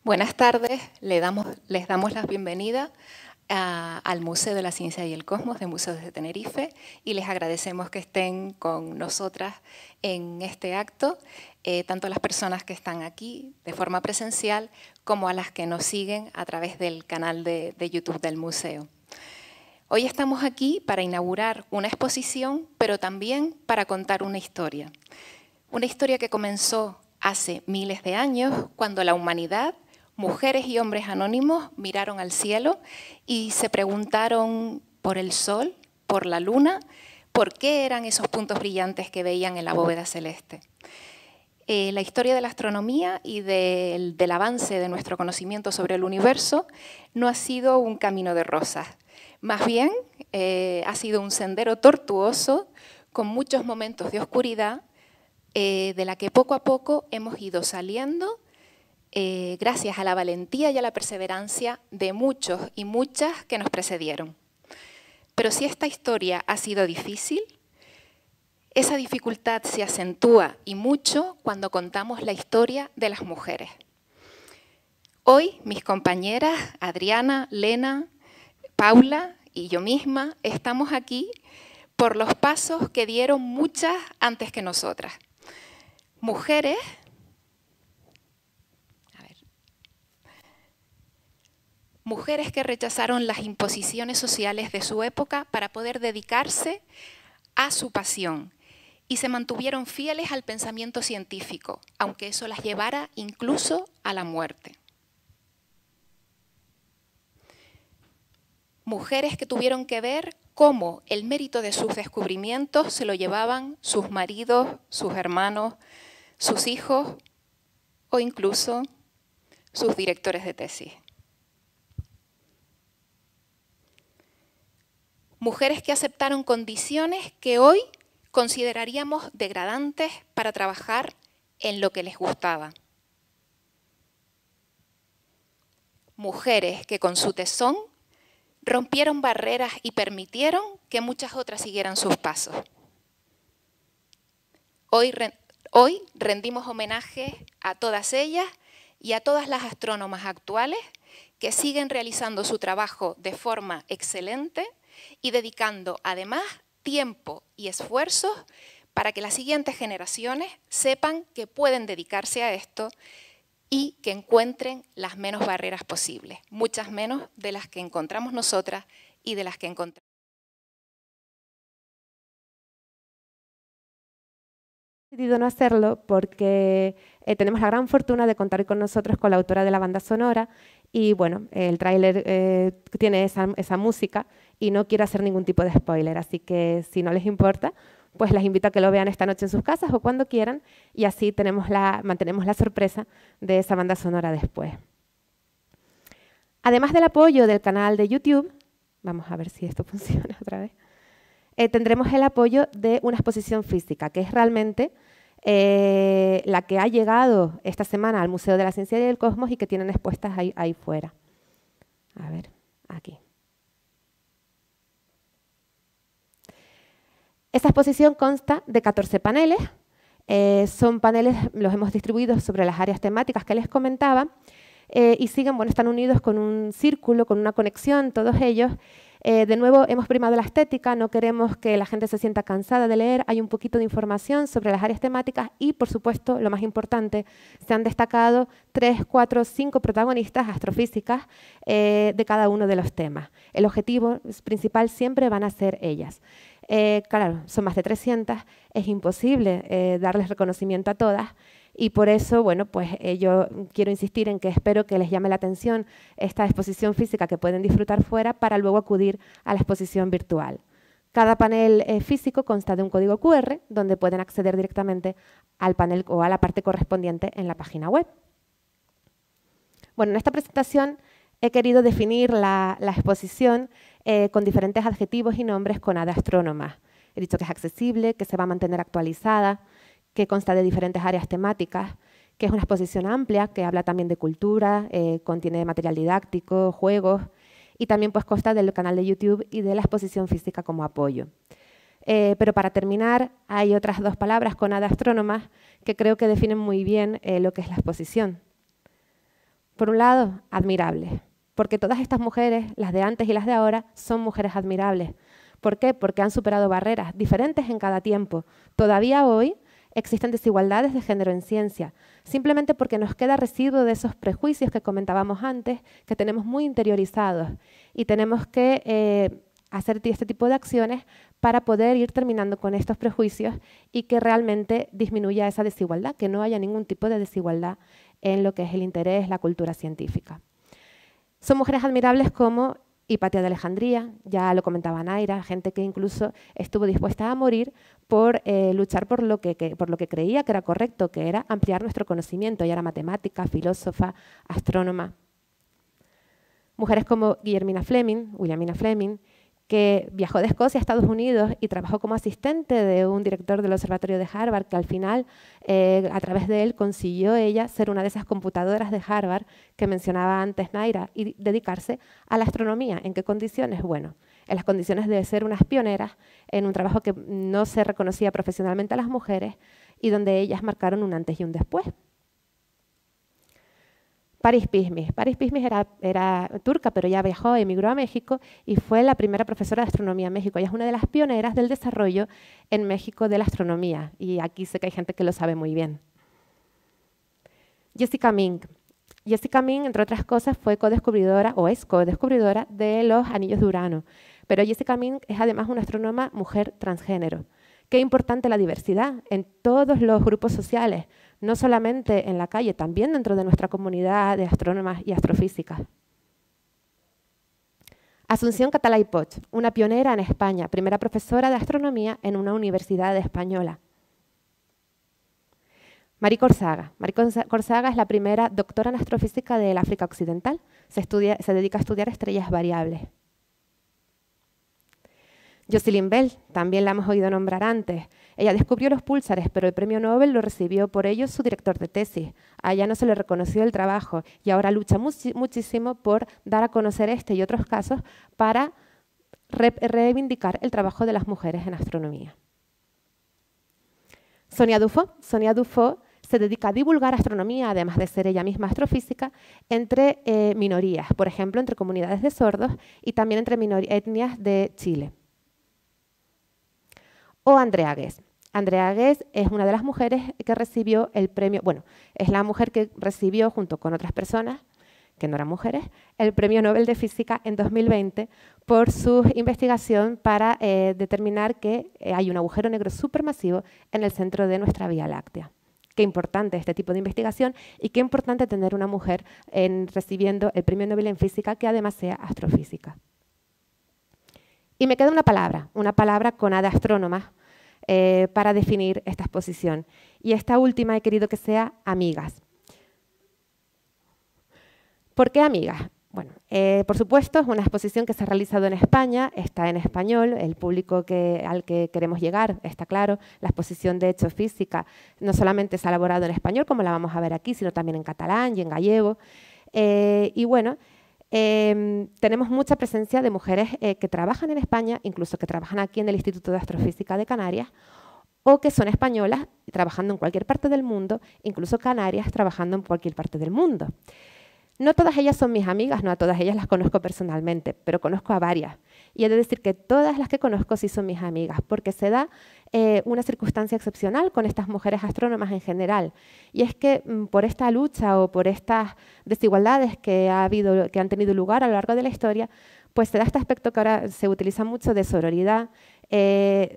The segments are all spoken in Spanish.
Buenas tardes, les damos la bienvenida al Museo de la Ciencia y el Cosmos de Museos de Tenerife y les agradecemos que estén con nosotras en este acto, tanto a las personas que están aquí de forma presencial como a las que nos siguen a través del canal de YouTube del museo. Hoy estamos aquí para inaugurar una exposición, pero también para contar una historia que comenzó hace miles de años, cuando la humanidad, mujeres y hombres anónimos, miraron al cielo y se preguntaron por el sol, por la luna, por qué eran esos puntos brillantes que veían en la bóveda celeste. La historia de la astronomía y del avance de nuestro conocimiento sobre el universo no ha sido un camino de rosas. Más bien, ha sido un sendero tortuoso con muchos momentos de oscuridad, de la que poco a poco hemos ido saliendo gracias a la valentía y a la perseverancia de muchos y muchas que nos precedieron. Pero si esta historia ha sido difícil, esa dificultad se acentúa y mucho cuando contamos la historia de las mujeres. Hoy mis compañeras Adriana, Lena, Paula y yo misma estamos aquí por los pasos que dieron muchas antes que nosotras. Mujeres que rechazaron las imposiciones sociales de su época para poder dedicarse a su pasión y se mantuvieron fieles al pensamiento científico, aunque eso las llevara incluso a la muerte. Mujeres que tuvieron que ver cómo el mérito de sus descubrimientos se lo llevaban sus maridos, sus hermanos, sus hijos o incluso sus directores de tesis. Mujeres que aceptaron condiciones que hoy consideraríamos degradantes para trabajar en lo que les gustaba. Mujeres que con su tesón rompieron barreras y permitieron que muchas otras siguieran sus pasos. Hoy rendimos homenaje a todas ellas y a todas las astrónomas actuales que siguen realizando su trabajo de forma excelente y dedicando además tiempo y esfuerzos para que las siguientes generaciones sepan que pueden dedicarse a esto y que encuentren las menos barreras posibles, muchas menos de las que encontramos nosotras y de las que encontramos. He decidido no hacerlo porque tenemos la gran fortuna de contar con nosotros con la autora de la banda sonora y bueno, el tráiler tiene esa música y no quiero hacer ningún tipo de spoiler, así que si no les importa, pues las invito a que lo vean esta noche en sus casas o cuando quieran y así mantenemos la sorpresa de esa banda sonora después. Además del apoyo del canal de YouTube, vamos a ver si esto funciona otra vez, tendremos el apoyo de una exposición física, que es realmente la que ha llegado esta semana al Museo de la Ciencia y el Cosmos y que tienen expuestas ahí fuera. A ver, aquí. Esta exposición consta de 14 paneles. Son paneles, los hemos distribuido sobre las áreas temáticas que les comentaba y siguen, bueno, están unidos con un círculo, con una conexión, todos ellos. De nuevo, hemos primado la estética, no queremos que la gente se sienta cansada de leer, hay un poquito de información sobre las áreas temáticas y, por supuesto, lo más importante, se han destacado 3, 4, 5 protagonistas astrofísicas de cada uno de los temas. El objetivo principal siempre van a ser ellas. Claro, son más de 300, es imposible darles reconocimiento a todas y por eso, bueno, pues yo quiero insistir en que espero que les llame la atención esta exposición física que pueden disfrutar fuera para luego acudir a la exposición virtual. Cada panel físico consta de un código QR donde pueden acceder directamente al panel o a la parte correspondiente en la página web. Bueno, en esta presentación he querido definir la exposición con diferentes adjetivos y nombres con A de astrónomas. He dicho que es accesible, que se va a mantener actualizada, que consta de diferentes áreas temáticas, que es una exposición amplia, que habla también de cultura, contiene material didáctico, juegos, y también pues consta del canal de YouTube y de la exposición física como apoyo. Pero para terminar, hay otras 2 palabras con A de astrónomas que creo que definen muy bien lo que es la exposición. Por un lado, admirables, porque todas estas mujeres, las de antes y las de ahora, son mujeres admirables. ¿Por qué? Porque han superado barreras diferentes en cada tiempo. Todavía hoy existen desigualdades de género en ciencia, simplemente porque nos queda residuo de esos prejuicios que comentábamos antes, que tenemos muy interiorizados y tenemos que hacer este tipo de acciones para poder ir terminando con estos prejuicios y que realmente disminuya esa desigualdad, que no haya ningún tipo de desigualdad en lo que es el interés, la cultura científica. Son mujeres admirables como Hipatia de Alejandría, ya lo comentaba Naira, gente que incluso estuvo dispuesta a morir por luchar por lo que creía que era correcto, que era ampliar nuestro conocimiento. Ella era matemática, filósofa, astrónoma. Mujeres como Williamina Fleming, que viajó de Escocia a Estados Unidos y trabajó como asistente de un director del observatorio de Harvard, que al final, a través de él, consiguió ella ser una de esas computadoras de Harvard que mencionaba antes Naira y dedicarse a la astronomía. ¿En qué condiciones? Bueno, en las condiciones de ser unas pioneras en un trabajo que no se reconocía profesionalmente a las mujeres y donde ellas marcaron un antes y un después. Paris Pismis era turca, pero ya viajó, emigró a México y fue la primera profesora de astronomía en México. Ella es una de las pioneras del desarrollo en México de la astronomía y aquí sé que hay gente que lo sabe muy bien. Jessica Mink, entre otras cosas, fue codescubridora o es codescubridora de los anillos de Urano, pero Jessica Mink es además una astrónoma mujer transgénero. Qué importante la diversidad en todos los grupos sociales, no solamente en la calle, también dentro de nuestra comunidad de astrónomas y astrofísicas. Asunción Catalá Poch, una pionera en España, primera profesora de astronomía en una universidad española. Mari Corsaga. Mari Corsaga es la primera doctora en astrofísica del África Occidental. Se dedica a estudiar estrellas variables. Jocelyn Bell, también la hemos oído nombrar antes. Ella descubrió los púlsares, pero el premio Nobel lo recibió por ello su director de tesis. A ella no se le reconoció el trabajo y ahora lucha muchísimo por dar a conocer este y otros casos para reivindicar el trabajo de las mujeres en astronomía. Sonia Dufaux se dedica a divulgar astronomía, además de ser ella misma astrofísica, entre minorías, por ejemplo, entre comunidades de sordos y también entre etnias de Chile. O Andrea Ghez. Andrea Ghez es una de las mujeres que recibió el premio, bueno, es la mujer que recibió junto con otras personas, que no eran mujeres, el premio Nobel de Física en 2020 por su investigación para determinar que hay un agujero negro supermasivo en el centro de nuestra Vía Láctea. Qué importante este tipo de investigación y qué importante tener una mujer recibiendo el premio Nobel en Física que además sea astrofísica. Y me queda una palabra con A de astrónomas para definir esta exposición. Y esta última he querido que sea amigas. ¿Por qué amigas? Bueno, por supuesto, es una exposición que se ha realizado en España, está en español, el público al que queremos llegar, está claro. La exposición de hecho física no solamente se ha elaborado en español, como la vamos a ver aquí, sino también en catalán y en gallego. Y bueno, tenemos mucha presencia de mujeres que trabajan en España, incluso que trabajan aquí en el Instituto de Astrofísica de Canarias, o que son españolas trabajando en cualquier parte del mundo, incluso canarias trabajando en cualquier parte del mundo. No todas ellas son mis amigas, no a todas ellas las conozco personalmente, pero conozco a varias. Y he de decir que todas las que conozco sí son mis amigas, porque se da una circunstancia excepcional con estas mujeres astrónomas en general. Y es que por esta lucha o por estas desigualdades que han tenido lugar a lo largo de la historia, pues se da este aspecto que ahora se utiliza mucho de sororidad.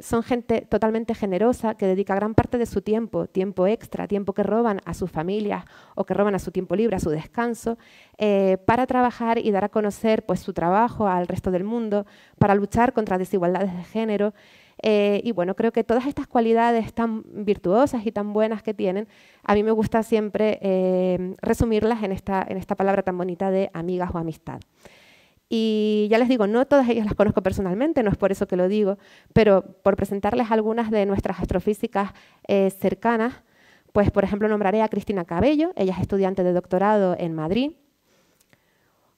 Son gente totalmente generosa que dedica gran parte de su tiempo, tiempo extra, tiempo que roban a sus familias o que roban a su tiempo libre, a su descanso, para trabajar y dar a conocer pues, su trabajo al resto del mundo, para luchar contra desigualdades de género. Y bueno, creo que todas estas cualidades tan virtuosas y tan buenas que tienen, a mí me gusta siempre resumirlas en esta palabra tan bonita de amigas o amistad. Y ya les digo, no todas ellas las conozco personalmente, no es por eso que lo digo, pero por presentarles algunas de nuestras astrofísicas cercanas, pues por ejemplo nombraré a Cristina Cabello, ella es estudiante de doctorado en Madrid,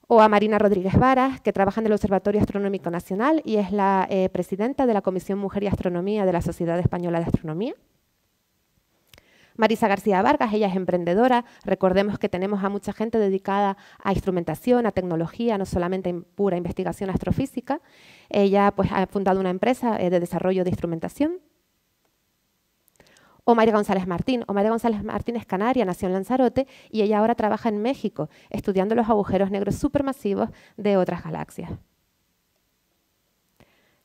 o a Marina Rodríguez Varas, que trabaja en el Observatorio Astronómico Nacional y es la presidenta de la Comisión Mujer y Astronomía de la Sociedad Española de Astronomía. Marisa García Vargas, ella es emprendedora. Recordemos que tenemos a mucha gente dedicada a instrumentación, a tecnología, no solamente en pura investigación astrofísica. Ella pues, ha fundado una empresa de desarrollo de instrumentación. O Mayra González Martín. O Mayra González Martín es canaria, nació en Lanzarote y ella ahora trabaja en México, estudiando los agujeros negros supermasivos de otras galaxias.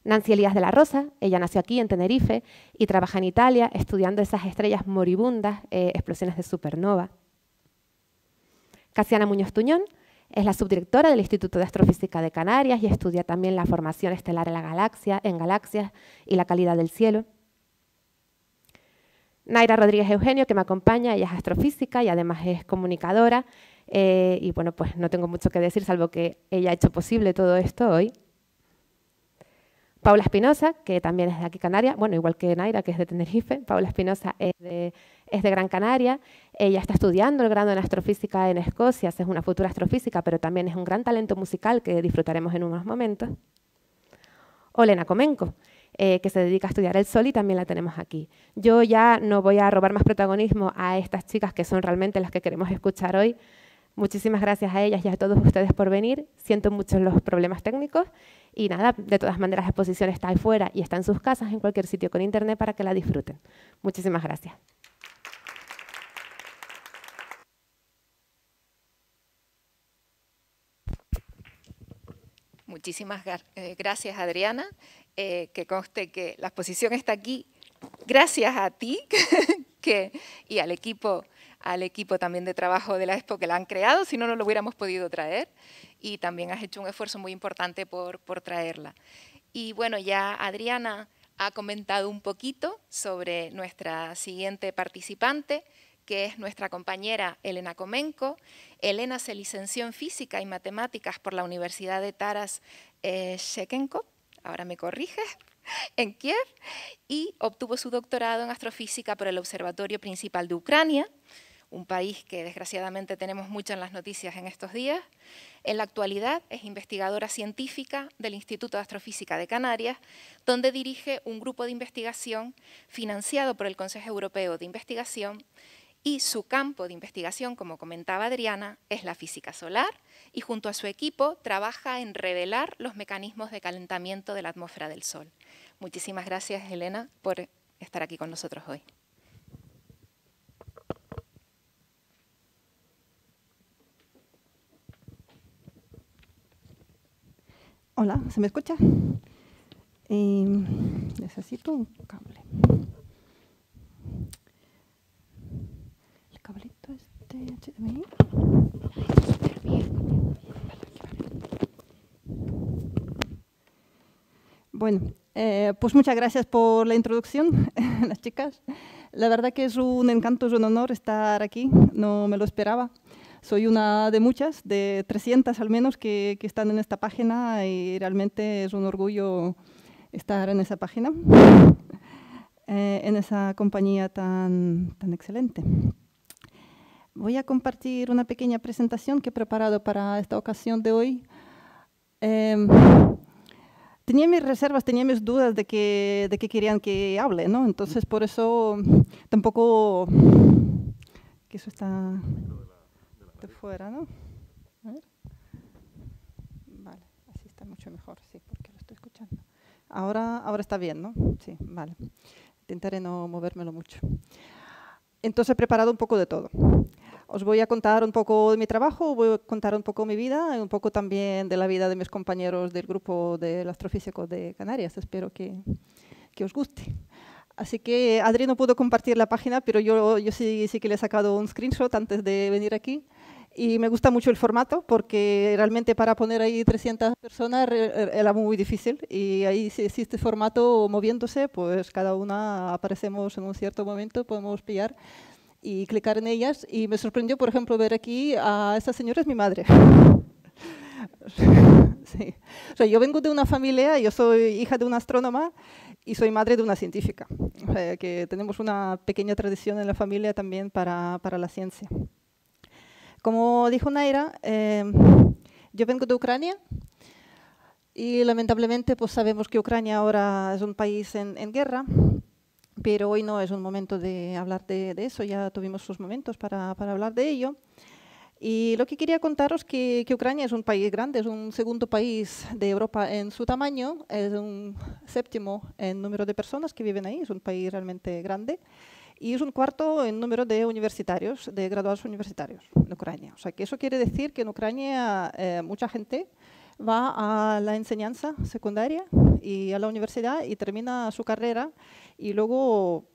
Nancy Elías de la Rosa, ella nació aquí en Tenerife y trabaja en Italia estudiando esas estrellas moribundas, explosiones de supernova. Casiana Muñoz Tuñón es la subdirectora del Instituto de Astrofísica de Canarias y estudia también la formación estelar en galaxias y la calidad del cielo. Naira Rodríguez Eugenio, que me acompaña, ella es astrofísica y además es comunicadora. Y bueno, pues no tengo mucho que decir, salvo que ella ha hecho posible todo esto hoy. Paula Espinosa, que también es de aquí Canarias, bueno, igual que Naira, que es de Tenerife. Paula Espinosa es de Gran Canaria. Ella está estudiando el grado en astrofísica en Escocia, es una futura astrofísica, pero también es un gran talento musical que disfrutaremos en unos momentos. Olena Comenco, que se dedica a estudiar el Sol y también la tenemos aquí. Yo ya no voy a robar más protagonismo a estas chicas que son realmente las que queremos escuchar hoy. Muchísimas gracias a ellas y a todos ustedes por venir. Siento mucho los problemas técnicos y nada, de todas maneras la exposición está ahí fuera y está en sus casas, en cualquier sitio con internet para que la disfruten. Muchísimas gracias. Muchísimas gracias, Adriana. Que conste que la exposición está aquí gracias a ti y al equipo también de trabajo de la Expo que la han creado, si no, no lo hubiéramos podido traer. Y también has hecho un esfuerzo muy importante por traerla. Y bueno, ya Adriana ha comentado un poquito sobre nuestra siguiente participante, que es nuestra compañera Elena Comenco. Elena se licenció en Física y Matemáticas por la Universidad de Taras Shevchenko, ahora me corriges, en Kiev, y obtuvo su doctorado en astrofísica por el Observatorio Principal de Ucrania, un país que desgraciadamente tenemos mucho en las noticias en estos días. En la actualidad es investigadora científica del Instituto de Astrofísica de Canarias, donde dirige un grupo de investigación financiado por el Consejo Europeo de Investigación, y su campo de investigación, como comentaba Adriana, es la física solar, y junto a su equipo trabaja en revelar los mecanismos de calentamiento de la atmósfera del Sol. Muchísimas gracias, Elena, por estar aquí con nosotros hoy. Hola, ¿se me escucha? Necesito un cable. El cablito HDMI. Bueno, pues muchas gracias por la introducción, las chicas. La verdad que es un encanto, es un honor estar aquí, no me lo esperaba. Soy una de muchas, de 300 al menos, que están en esta página y realmente es un orgullo estar en esa página, en esa compañía tan excelente. Voy a compartir una pequeña presentación que he preparado para esta ocasión de hoy. Tenía mis reservas, tenía mis dudas de qué querían que hable, ¿no? Entonces, por eso tampoco... que eso está... de fuera, ¿no? A ver. Vale, así está mucho mejor, sí, porque lo estoy escuchando. Ahora está bien, ¿no? Sí, vale. Intentaré no movérmelo mucho. Entonces he preparado un poco de todo. Os voy a contar un poco de mi trabajo, voy a contar un poco mi vida y un poco también de la vida de mis compañeros del grupo del Astrofísico de Canarias. Espero que os guste. Así que Adri no pudo compartir la página, pero yo sí que le he sacado un screenshot antes de venir aquí. Y me gusta mucho el formato porque realmente para poner ahí 300 personas era muy difícil. Y ahí si existe formato moviéndose, pues cada una aparecemos en un cierto momento, podemos pillar y clicar en ellas. Y me sorprendió, por ejemplo, ver aquí a esta señora, es mi madre. Sí. O sea, yo vengo de una familia, yo soy hija de una astrónoma y soy madre de una científica. O sea, que tenemos una pequeña tradición en la familia también para la ciencia. Como dijo Naira, yo vengo de Ucrania y lamentablemente pues sabemos que Ucrania ahora es un país en guerra pero hoy no es un momento de hablar de eso, ya tuvimos sus momentos para hablar de ello. Y lo que quería contaros que Ucrania es un país grande, es un segundo país de Europa en su tamaño, es un séptimo en número de personas que viven ahí, es un país realmente grande, y es un cuarto en número de universitarios, de graduados universitarios en Ucrania. O sea que eso quiere decir que en Ucrania mucha gente va a la enseñanza secundaria y a la universidad y termina su carrera, y luego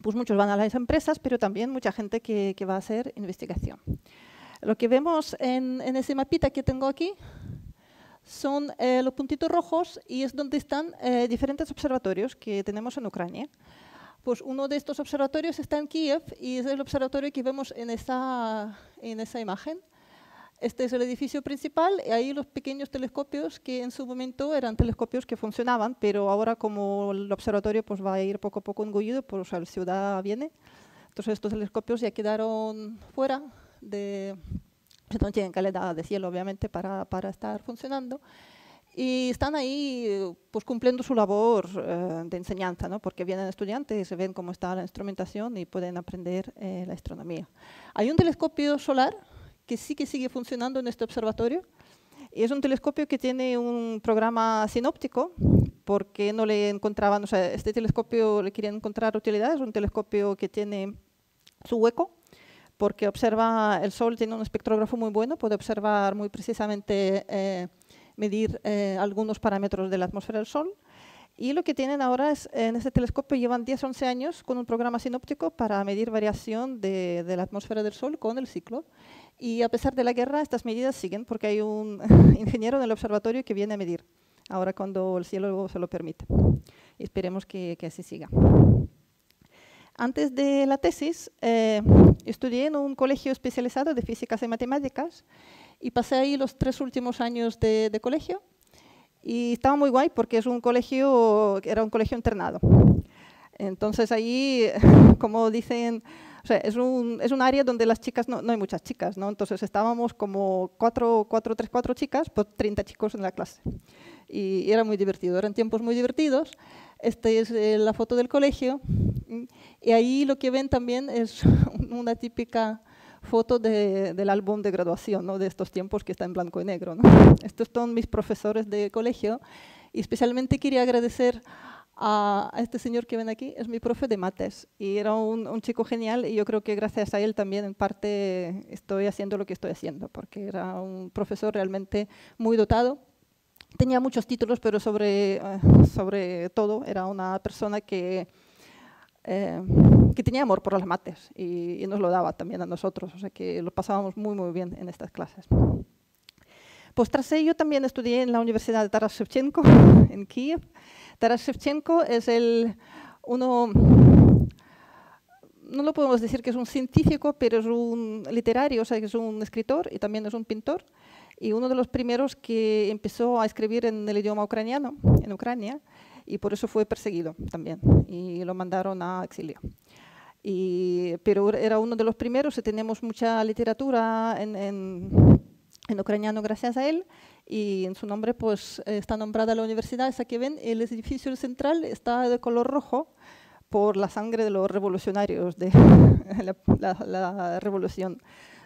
pues muchos van a las empresas, pero también mucha gente que va a hacer investigación. Lo que vemos en ese mapita que tengo aquí son los puntitos rojos y es donde están diferentes observatorios que tenemos en Ucrania. Pues uno de estos observatorios está en Kiev y es el observatorio que vemos en esa imagen. Este es el edificio principal y ahí los pequeños telescopios que en su momento eran telescopios que funcionaban, pero ahora como el observatorio pues va a ir poco a poco engullido, pues la ciudad viene. Entonces estos telescopios ya quedaron fuera no tienen calidad de cielo, obviamente, para estar funcionando. Y están ahí pues, cumpliendo su labor de enseñanza, ¿no? Porque vienen estudiantes y se ven cómo está la instrumentación y pueden aprender la astronomía. Hay un telescopio solar que sí que sigue funcionando en este observatorio. Y es un telescopio que tiene un programa sinóptico, porque no le encontraban, o sea, este telescopio le querían encontrar utilidad, es un telescopio que tiene su hueco, porque observa el Sol, tiene un espectrógrafo muy bueno, puede observar muy precisamente, medir algunos parámetros de la atmósfera del Sol. Y lo que tienen ahora es, en este telescopio llevan 10-11 años con un programa sinóptico para medir variación de la atmósfera del Sol con el ciclo. Y a pesar de la guerra, estas medidas siguen porque hay un ingeniero en el observatorio que viene a medir, ahora cuando el cielo se lo permite. Y esperemos que así siga. Antes de la tesis, estudié en un colegio especializado de físicas y matemáticas y pasé ahí los 3 últimos años de colegio. Y estaba muy guay porque era un colegio internado. Entonces ahí, como dicen, o sea, es un área donde las chicas, no hay muchas chicas, ¿no? Entonces estábamos como 4 chicas por 30 chicos en la clase. Y era muy divertido, eran tiempos muy divertidos. Esta es la foto del colegio. Y ahí lo que ven también es una típica foto del álbum de graduación, ¿no? De estos tiempos que está en blanco y negro, ¿no? Estos son mis profesores de colegio y especialmente quería agradecer a este señor que ven aquí, es mi profe de mates y era un chico genial y yo creo que gracias a él también en parte estoy haciendo lo que estoy haciendo porque era un profesor realmente muy dotado. Tenía muchos títulos, pero sobre todo era una persona que tenía amor por las mates y nos lo daba también a nosotros, o sea que lo pasábamos muy, muy bien en estas clases. Pues tras ello también estudié en la Universidad de Taras Shevchenko, en Kiev. Taras Shevchenko es no lo podemos decir que es un científico, pero es un literario, o sea que es un escritor y también es un pintor. Y uno de los primeros que empezó a escribir en el idioma ucraniano, en Ucrania, y por eso fue perseguido también, y lo mandaron a exilio. Pero era uno de los primeros, y tenemos mucha literatura en ucraniano gracias a él, y en su nombre pues, está nombrada la universidad, esa que ven, el edificio central está de color rojo por la sangre de los revolucionarios de la revolución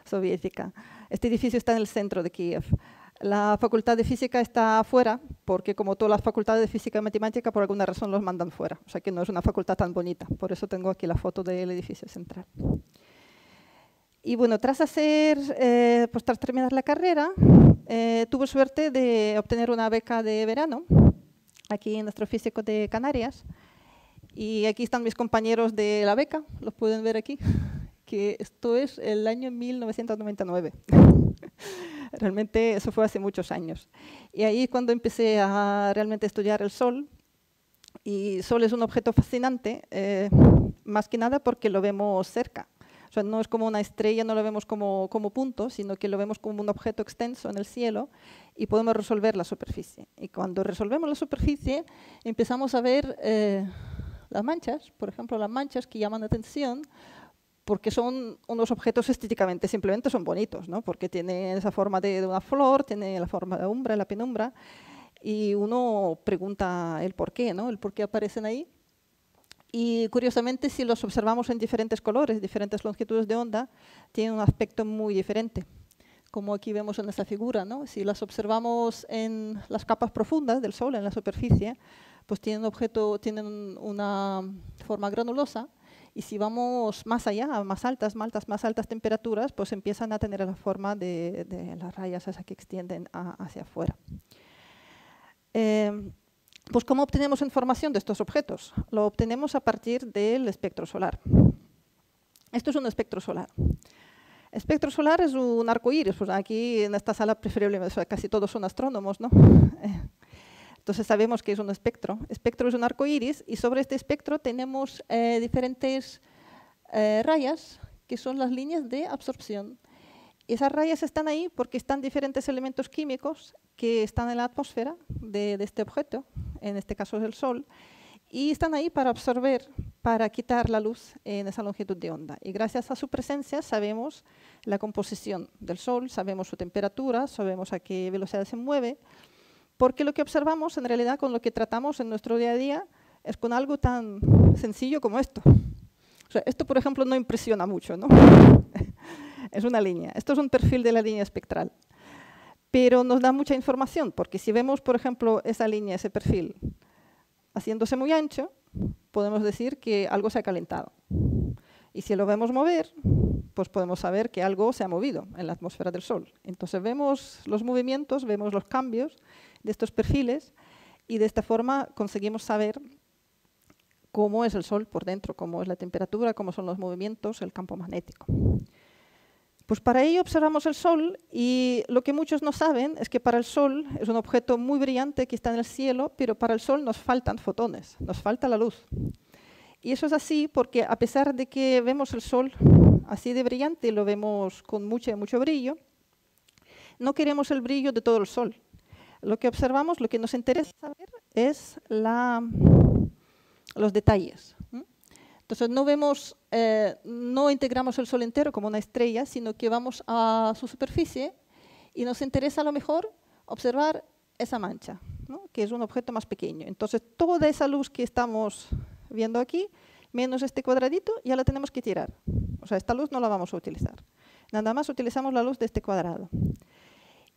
soviética. Este edificio está en el centro de Kiev. La facultad de física está afuera, porque como todas las facultades de física y matemática, por alguna razón los mandan fuera. O sea que no es una facultad tan bonita. Por eso tengo aquí la foto del edificio central. Y bueno, tras terminar la carrera, tuve suerte de obtener una beca de verano aquí en Astrofísico de Canarias. Y aquí están mis compañeros de la beca, los pueden ver aquí, que esto es el año 1999. Realmente eso fue hace muchos años. Y ahí cuando empecé a realmente estudiar el Sol, y el Sol es un objeto fascinante, más que nada porque lo vemos cerca. O sea, no es como una estrella, no lo vemos como punto, sino que lo vemos como un objeto extenso en el cielo y podemos resolver la superficie. Y cuando resolvemos la superficie, empezamos a ver las manchas, por ejemplo, las manchas que llaman la atención, porque son unos objetos estéticamente, simplemente son bonitos, ¿no? Porque tienen esa forma de una flor, tiene la forma de la umbra, la penumbra, y uno pregunta el por qué, ¿no? El por qué aparecen ahí. Y curiosamente, si los observamos en diferentes colores, diferentes longitudes de onda, tienen un aspecto muy diferente, como aquí vemos en esta figura, ¿no? Si las observamos en las capas profundas del Sol, en la superficie, pues tienen una forma granulosa, y si vamos más allá, a más altas temperaturas, pues empiezan a tener la forma de las rayas esas que extienden hacia afuera. Pues ¿cómo obtenemos información de estos objetos? Lo obtenemos a partir del espectro solar. Esto es un espectro solar. Espectro solar es un arco iris. Pues aquí en esta sala preferiblemente casi todos son astrónomos, ¿no? Entonces sabemos que es un espectro. Espectro es un arco iris y sobre este espectro tenemos diferentes rayas que son las líneas de absorción. Esas rayas están ahí porque están diferentes elementos químicos que están en la atmósfera de este objeto, en este caso es el Sol, y están ahí para absorber, para quitar la luz en esa longitud de onda. Y gracias a su presencia sabemos la composición del Sol, sabemos su temperatura, sabemos a qué velocidad se mueve, porque lo que observamos en realidad con lo que tratamos en nuestro día a día es con algo tan sencillo como esto. O sea, esto, por ejemplo, no impresiona mucho, ¿no? Es una línea. Esto es un perfil de la línea espectral. Pero nos da mucha información, porque si vemos, por ejemplo, esa línea, ese perfil, haciéndose muy ancho, podemos decir que algo se ha calentado. Y si lo vemos mover, pues podemos saber que algo se ha movido en la atmósfera del Sol. Entonces vemos los movimientos, vemos los cambios de estos perfiles y de esta forma conseguimos saber cómo es el Sol por dentro, cómo es la temperatura, cómo son los movimientos, el campo magnético. Pues para ello observamos el Sol y lo que muchos no saben es que para el Sol es un objeto muy brillante que está en el cielo, pero para el Sol nos faltan fotones, nos falta la luz. Y eso es así porque a pesar de que vemos el Sol así de brillante, lo vemos con mucho brillo, no queremos el brillo de todo el Sol. Lo que observamos, lo que nos interesa saber es los detalles. Entonces no integramos el Sol entero como una estrella, sino que vamos a su superficie y nos interesa a lo mejor observar esa mancha, ¿no? Que es un objeto más pequeño. Entonces toda esa luz que estamos viendo aquí, menos este cuadradito, ya la tenemos que tirar. O sea, esta luz no la vamos a utilizar. Nada más utilizamos la luz de este cuadrado.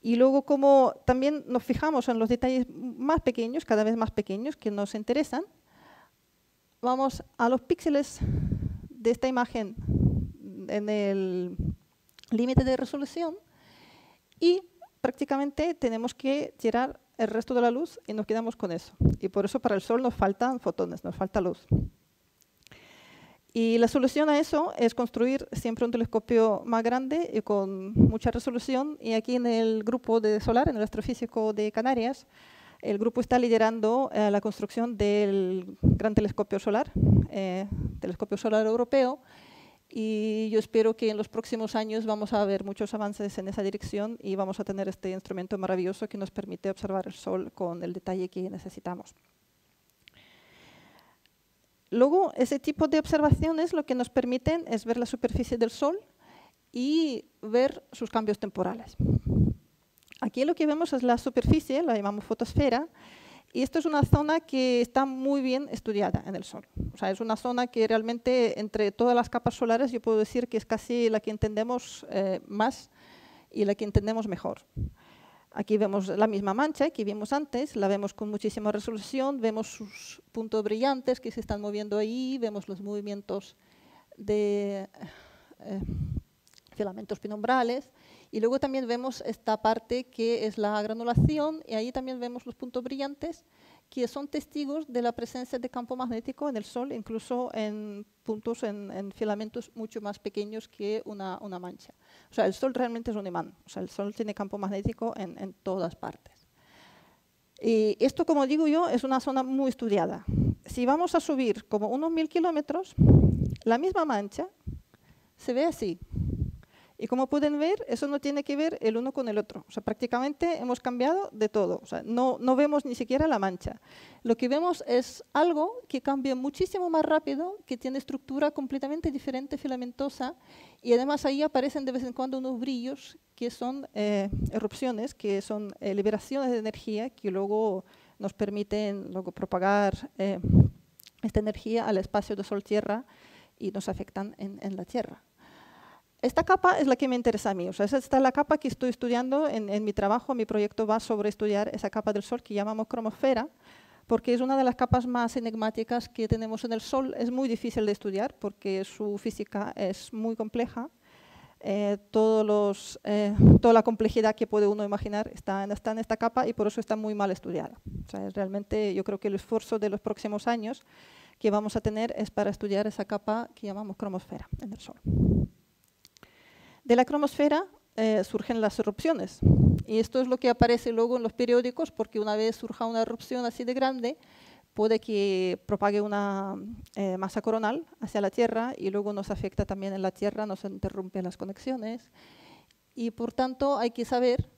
Y luego, como también nos fijamos en los detalles más pequeños, cada vez más pequeños, que nos interesan, vamos a los píxeles de esta imagen en el límite de resolución y prácticamente tenemos que tirar el resto de la luz y nos quedamos con eso. Y por eso para el Sol nos faltan fotones, nos falta luz. Y la solución a eso es construir siempre un telescopio más grande y con mucha resolución. Y aquí en el grupo de solar, en el Astrofísico de Canarias, el grupo está liderando la construcción del Gran Telescopio Solar Europeo, y yo espero que en los próximos años vamos a ver muchos avances en esa dirección y vamos a tener este instrumento maravilloso que nos permite observar el Sol con el detalle que necesitamos. Luego, ese tipo de observaciones lo que nos permiten es ver la superficie del Sol y ver sus cambios temporales. Aquí lo que vemos es la superficie, la llamamos fotosfera, y esto es una zona que está muy bien estudiada en el Sol. O sea, es una zona que realmente entre todas las capas solares yo puedo decir que es casi la que entendemos más y la que entendemos mejor. Aquí vemos la misma mancha que vimos antes, la vemos con muchísima resolución, vemos sus puntos brillantes que se están moviendo ahí, vemos los movimientos de filamentos penumbrales. Y luego también vemos esta parte que es la granulación y ahí también vemos los puntos brillantes que son testigos de la presencia de campo magnético en el Sol, incluso en puntos, en filamentos mucho más pequeños que una mancha. O sea, el Sol realmente es un imán. O sea, el Sol tiene campo magnético en todas partes. Y esto, como digo yo, es una zona muy estudiada. Si vamos a subir como unos 1000 kilómetros, la misma mancha se ve así. Y como pueden ver, eso no tiene que ver el uno con el otro. O sea, prácticamente hemos cambiado de todo. O sea, no vemos ni siquiera la mancha. Lo que vemos es algo que cambia muchísimo más rápido, que tiene estructura completamente diferente, filamentosa, y además ahí aparecen de vez en cuando unos brillos que son erupciones, que son liberaciones de energía que luego nos permiten luego propagar esta energía al espacio de Sol-Tierra y nos afectan en la Tierra. Esta capa es la que me interesa a mí. O sea, esta es la capa que estoy estudiando en mi trabajo. Mi proyecto va sobre estudiar esa capa del Sol que llamamos cromosfera, porque es una de las capas más enigmáticas que tenemos en el Sol. Es muy difícil de estudiar porque su física es muy compleja. Toda la complejidad que puede uno imaginar está en esta capa y por eso está muy mal estudiada. O sea, realmente yo creo que el esfuerzo de los próximos años que vamos a tener es para estudiar esa capa que llamamos cromosfera en el Sol. De la cromosfera surgen las erupciones y esto es lo que aparece luego en los periódicos, porque una vez surja una erupción así de grande puede que propague una masa coronal hacia la Tierra y luego nos afecta también en la Tierra, nos interrumpe las conexiones y por tanto hay que saber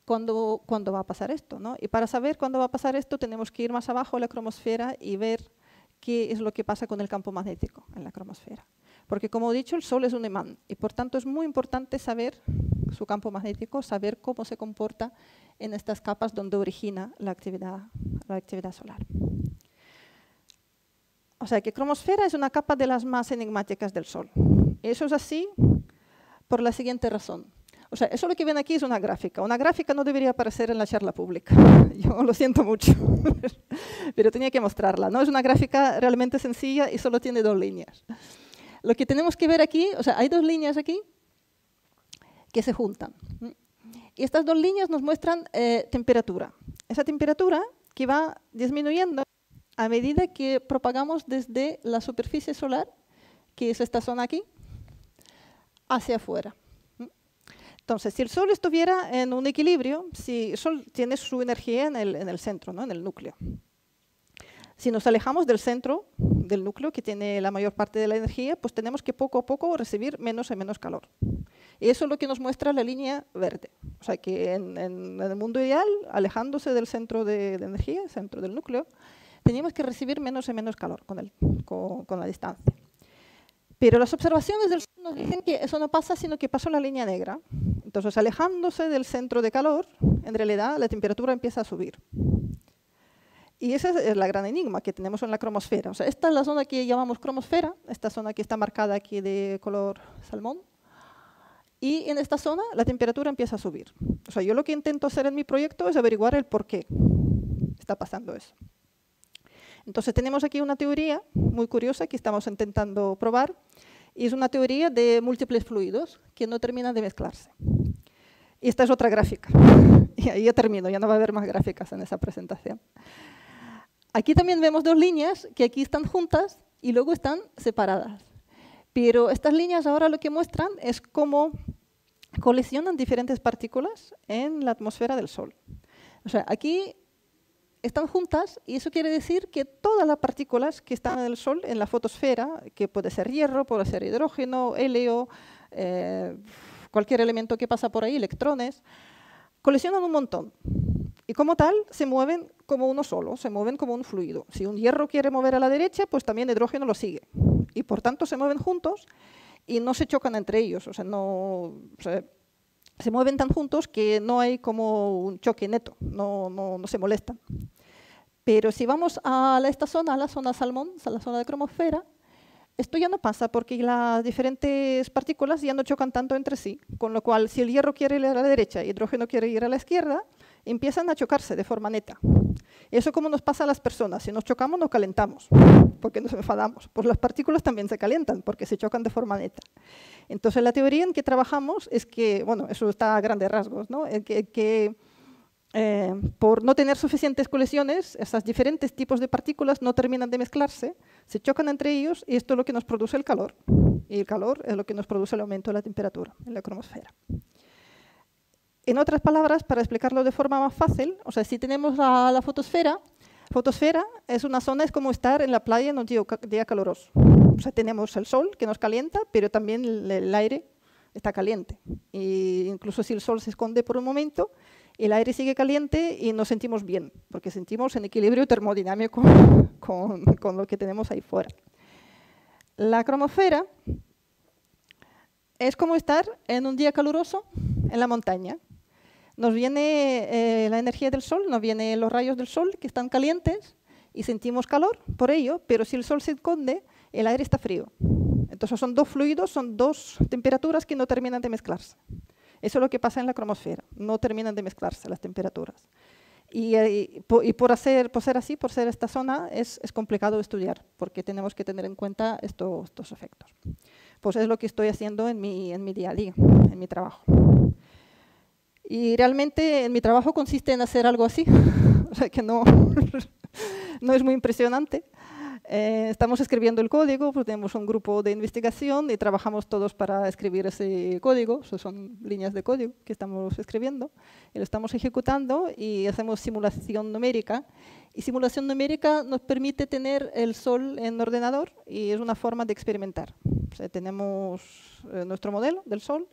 cuándo va a pasar esto, ¿no? Y para saber cuándo va a pasar esto tenemos que ir más abajo a la cromosfera y ver qué es lo que pasa con el campo magnético en la cromosfera. Porque como he dicho, el Sol es un imán y por tanto es muy importante saber su campo magnético, saber cómo se comporta en estas capas donde origina la actividad solar. O sea que cromosfera es una capa de las más enigmáticas del Sol. Eso es así por la siguiente razón. O sea, eso lo que ven aquí es una gráfica. Una gráfica no debería aparecer en la charla pública. Yo lo siento mucho, pero tenía que mostrarla, ¿no? Es una gráfica realmente sencilla y solo tiene 2 líneas. Lo que tenemos que ver aquí, o sea, hay 2 líneas aquí que se juntan. Y estas 2 líneas nos muestran temperatura. Esa temperatura que va disminuyendo a medida que propagamos desde la superficie solar, que es esta zona aquí, hacia afuera. Entonces, si el Sol estuviera en un equilibrio, si el Sol tiene su energía en el centro, ¿no? En el núcleo. Si nos alejamos del centro, del núcleo, que tiene la mayor parte de la energía, pues tenemos que poco a poco recibir menos y menos calor. Y eso es lo que nos muestra la línea verde. O sea que en el mundo ideal, alejándose del centro de energía, el centro del núcleo, teníamos que recibir menos y menos calor con la distancia. Pero las observaciones del Sol nos dicen que eso no pasa, sino que pasó la línea negra. Entonces, alejándose del centro de calor, en realidad la temperatura empieza a subir. Y ese es la gran enigma que tenemos en la cromosfera. O sea, esta es la zona que llamamos cromosfera, esta zona que está marcada aquí de color salmón. Y en esta zona la temperatura empieza a subir. O sea, yo lo que intento hacer en mi proyecto es averiguar el por qué está pasando eso. Entonces tenemos aquí una teoría muy curiosa que estamos intentando probar y es una teoría de múltiples fluidos que no terminan de mezclarse. Y esta es otra gráfica. Y ahí ya termino, ya no va a haber más gráficas en esa presentación. Aquí también vemos 2 líneas que aquí están juntas y luego están separadas. Pero estas líneas ahora lo que muestran es cómo colisionan diferentes partículas en la atmósfera del Sol. O sea, aquí están juntas y eso quiere decir que todas las partículas que están en el Sol, en la fotosfera, que puede ser hierro, puede ser hidrógeno, helio, cualquier elemento que pasa por ahí, electrones, colisionan un montón. Y como tal, se mueven como uno solo, se mueven como un fluido. Si un hierro quiere mover a la derecha, pues también el hidrógeno lo sigue. Y por tanto se mueven juntos y no se chocan entre ellos. O sea, se mueven tan juntos que no hay como un choque neto, no se molestan. Pero si vamos a esta zona, a la zona salmón, a la zona de cromosfera, esto ya no pasa porque las diferentes partículas ya no chocan tanto entre sí, con lo cual si el hierro quiere ir a la derecha y el hidrógeno quiere ir a la izquierda, empiezan a chocarse de forma neta. Eso como nos pasa a las personas, si nos chocamos nos calentamos, porque nos enfadamos. Pues las partículas también se calientan porque se chocan de forma neta. Entonces la teoría en que trabajamos es que, bueno, eso está a grandes rasgos, ¿no? Por no tener suficientes colisiones, esos diferentes tipos de partículas no terminan de mezclarse, se chocan entre ellos y esto es lo que nos produce el calor. Y el calor es lo que nos produce el aumento de la temperatura en la cromosfera. En otras palabras, para explicarlo de forma más fácil, o sea, si tenemos la fotosfera es una zona, es como estar en la playa en un día caluroso. O sea, tenemos el sol que nos calienta, pero también el aire está caliente. E incluso si el sol se esconde por un momento, el aire sigue caliente y nos sentimos bien, porque sentimos en equilibrio termodinámico con lo que tenemos ahí fuera. La cromosfera es como estar en un día caluroso en la montaña. Nos viene la energía del sol, nos vienen los rayos del sol que están calientes y sentimos calor por ello, pero si el sol se esconde, el aire está frío. Entonces son dos fluidos, son dos temperaturas que no terminan de mezclarse. Eso es lo que pasa en la cromosfera, no terminan de mezclarse las temperaturas. Y por ser así, por ser esta zona, es complicado estudiar, porque tenemos que tener en cuenta estos efectos. Pues es lo que estoy haciendo en mi día a día, en mi trabajo. Y realmente en mi trabajo consiste en hacer algo así, o sea que no, no es muy impresionante. Estamos escribiendo el código, pues tenemos un grupo de investigación y trabajamos todos para escribir ese código. Eso son líneas de código que estamos escribiendo y lo estamos ejecutando y hacemos simulación numérica. Y simulación numérica nos permite tener el sol en ordenador y es una forma de experimentar. O sea, tenemos nuestro modelo del sol,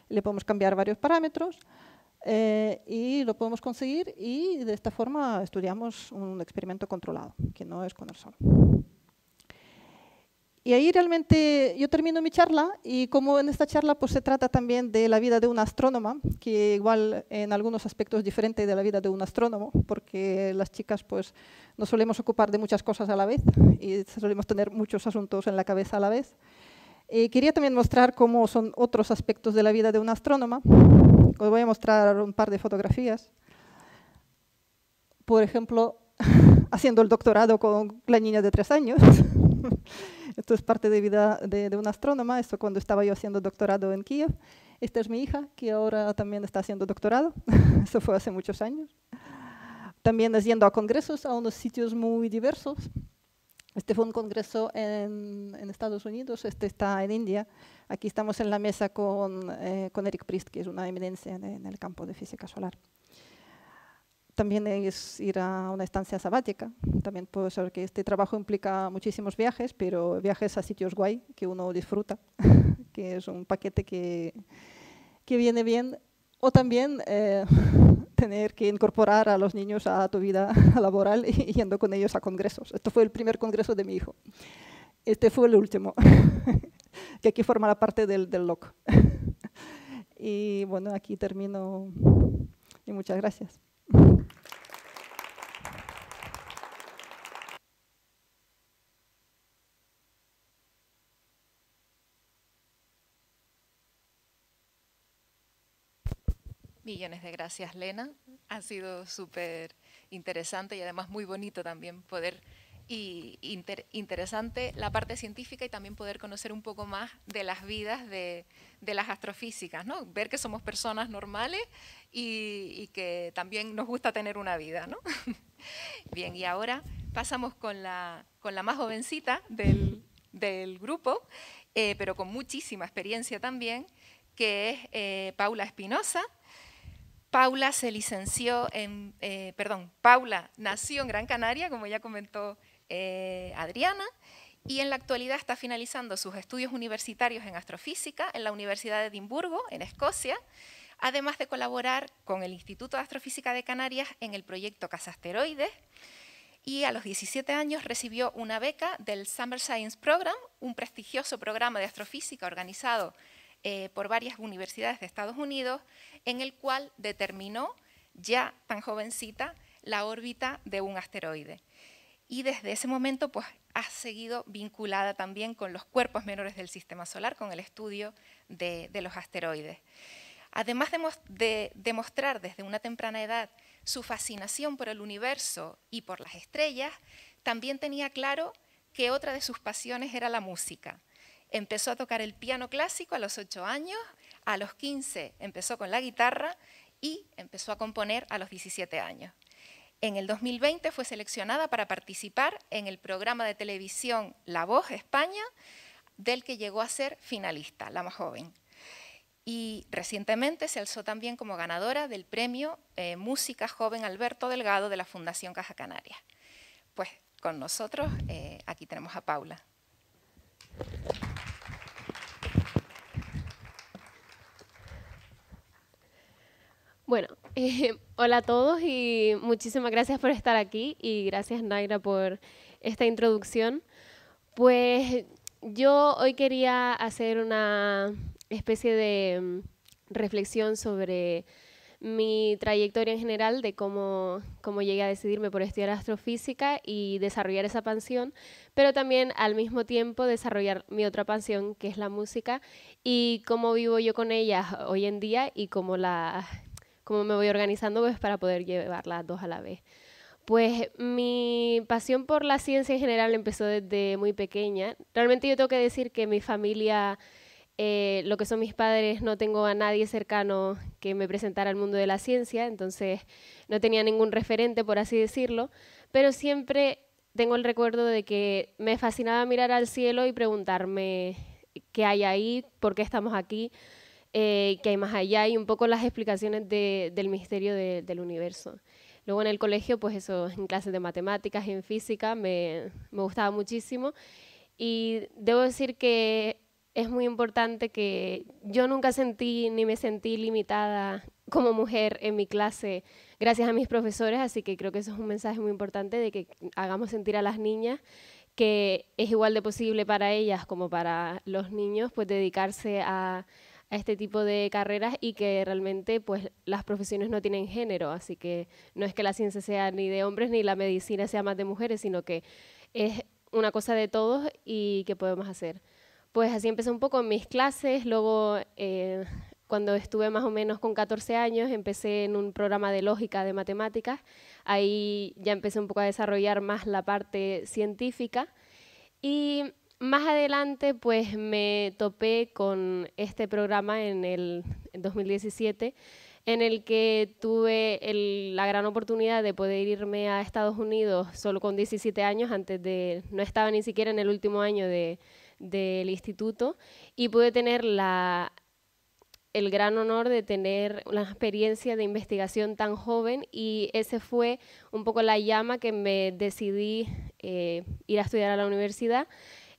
le podemos cambiar varios parámetros y lo podemos conseguir y de esta forma estudiamos un experimento controlado, que no es con el sol. Y ahí realmente yo termino mi charla y como en esta charla pues se trata también de la vida de una astrónoma, que igual en algunos aspectos diferente de la vida de un astrónomo, porque las chicas pues nos solemos ocupar de muchas cosas a la vez y solemos tener muchos asuntos en la cabeza a la vez. Quería también mostrar cómo son otros aspectos de la vida de una astrónoma. Os voy a mostrar un par de fotografías. Por ejemplo, haciendo el doctorado con la niña de 3 años. Esto es parte de vida de una astrónoma, esto cuando estaba yo haciendo doctorado en Kiev. Esta es mi hija, que ahora también está haciendo doctorado. Eso fue hace muchos años. También es yendo a congresos, a unos sitios muy diversos. Este fue un congreso en Estados Unidos, este está en India. Aquí estamos en la mesa con Eric Priest, que es una eminencia en el campo de física solar. También es ir a una estancia sabática. También puede ser que este trabajo implica muchísimos viajes, pero viajes a sitios guay que uno disfruta, que es un paquete que viene bien. O también tener que incorporar a los niños a tu vida laboral y yendo con ellos a congresos. Esto fue el primer congreso de mi hijo. Este fue el último, que aquí forma la parte del LOC. Y bueno, aquí termino y muchas gracias. Millones de gracias, Lena. Ha sido súper interesante y además muy bonito también poder interesante la parte científica y también poder conocer un poco más de las vidas de las astrofísicas, ¿no? Ver que somos personas normales y que también nos gusta tener una vida, ¿no? Bien, y ahora pasamos con la más jovencita del grupo, pero con muchísima experiencia también, que es Paula Espinosa. Paula se licenció Paula nació en Gran Canaria, como ya comentó Adriana, y en la actualidad está finalizando sus estudios universitarios en astrofísica en la Universidad de Edimburgo, en Escocia, además de colaborar con el Instituto de Astrofísica de Canarias en el proyecto Cazasteroides, y a los 17 años recibió una beca del Summer Science Program, un prestigioso programa de astrofísica organizado por varias universidades de Estados Unidos, en el cual determinó, ya tan jovencita, la órbita de un asteroide. Y desde ese momento pues, ha seguido vinculada también con los cuerpos menores del Sistema Solar, con el estudio de los asteroides. Además de demostrar desde una temprana edad su fascinación por el universo y por las estrellas, también tenía claro que otra de sus pasiones era la música. Empezó a tocar el piano clásico a los 8 años, a los 15 empezó con la guitarra y empezó a componer a los 17 años. En el 2020 fue seleccionada para participar en el programa de televisión La Voz España, del que llegó a ser finalista, la más joven. Y recientemente se alzó también como ganadora del premio Música Joven Alberto Delgado de la Fundación Caja Canarias. Pues con nosotros aquí tenemos a Paula. Bueno, hola a todos y muchísimas gracias por estar aquí y gracias, Naira, por esta introducción. Pues yo hoy quería hacer una especie de reflexión sobre mi trayectoria en general de cómo llegué a decidirme por estudiar astrofísica y desarrollar esa pasión, pero también al mismo tiempo desarrollar mi otra pasión, que es la música, y cómo vivo yo con ella hoy en día y cómo me voy organizando pues, para poder llevar las dos a la vez. Pues mi pasión por la ciencia en general empezó desde muy pequeña. Realmente yo tengo que decir que mi familia, lo que son mis padres, no tengo a nadie cercano que me presentara al mundo de la ciencia, entonces no tenía ningún referente, por así decirlo, pero siempre tengo el recuerdo de que me fascinaba mirar al cielo y preguntarme qué hay ahí, por qué estamos aquí, qué hay más allá y un poco las explicaciones del misterio del universo. Luego en el colegio, pues eso, en clases de matemáticas y en física me gustaba muchísimo y debo decir que es muy importante que yo nunca sentí ni me sentí limitada como mujer en mi clase gracias a mis profesores, así que creo que eso es un mensaje muy importante de que hagamos sentir a las niñas que es igual de posible para ellas como para los niños, pues dedicarse a este tipo de carreras y que realmente pues las profesiones no tienen género, así que no es que la ciencia sea ni de hombres ni la medicina sea más de mujeres, sino que es una cosa de todos y que podemos hacer. Pues así empecé un poco en mis clases, luego cuando estuve más o menos con 14 años empecé en un programa de lógica de matemáticas, ahí ya empecé un poco a desarrollar más la parte científica y más adelante pues me topé con este programa en 2017 en el que tuve la gran oportunidad de poder irme a Estados Unidos solo con 17 años, no estaba ni siquiera en el último año del instituto y pude tener el gran honor de tener una experiencia de investigación tan joven y ese fue un poco la llama que me decidí ir a estudiar a la universidad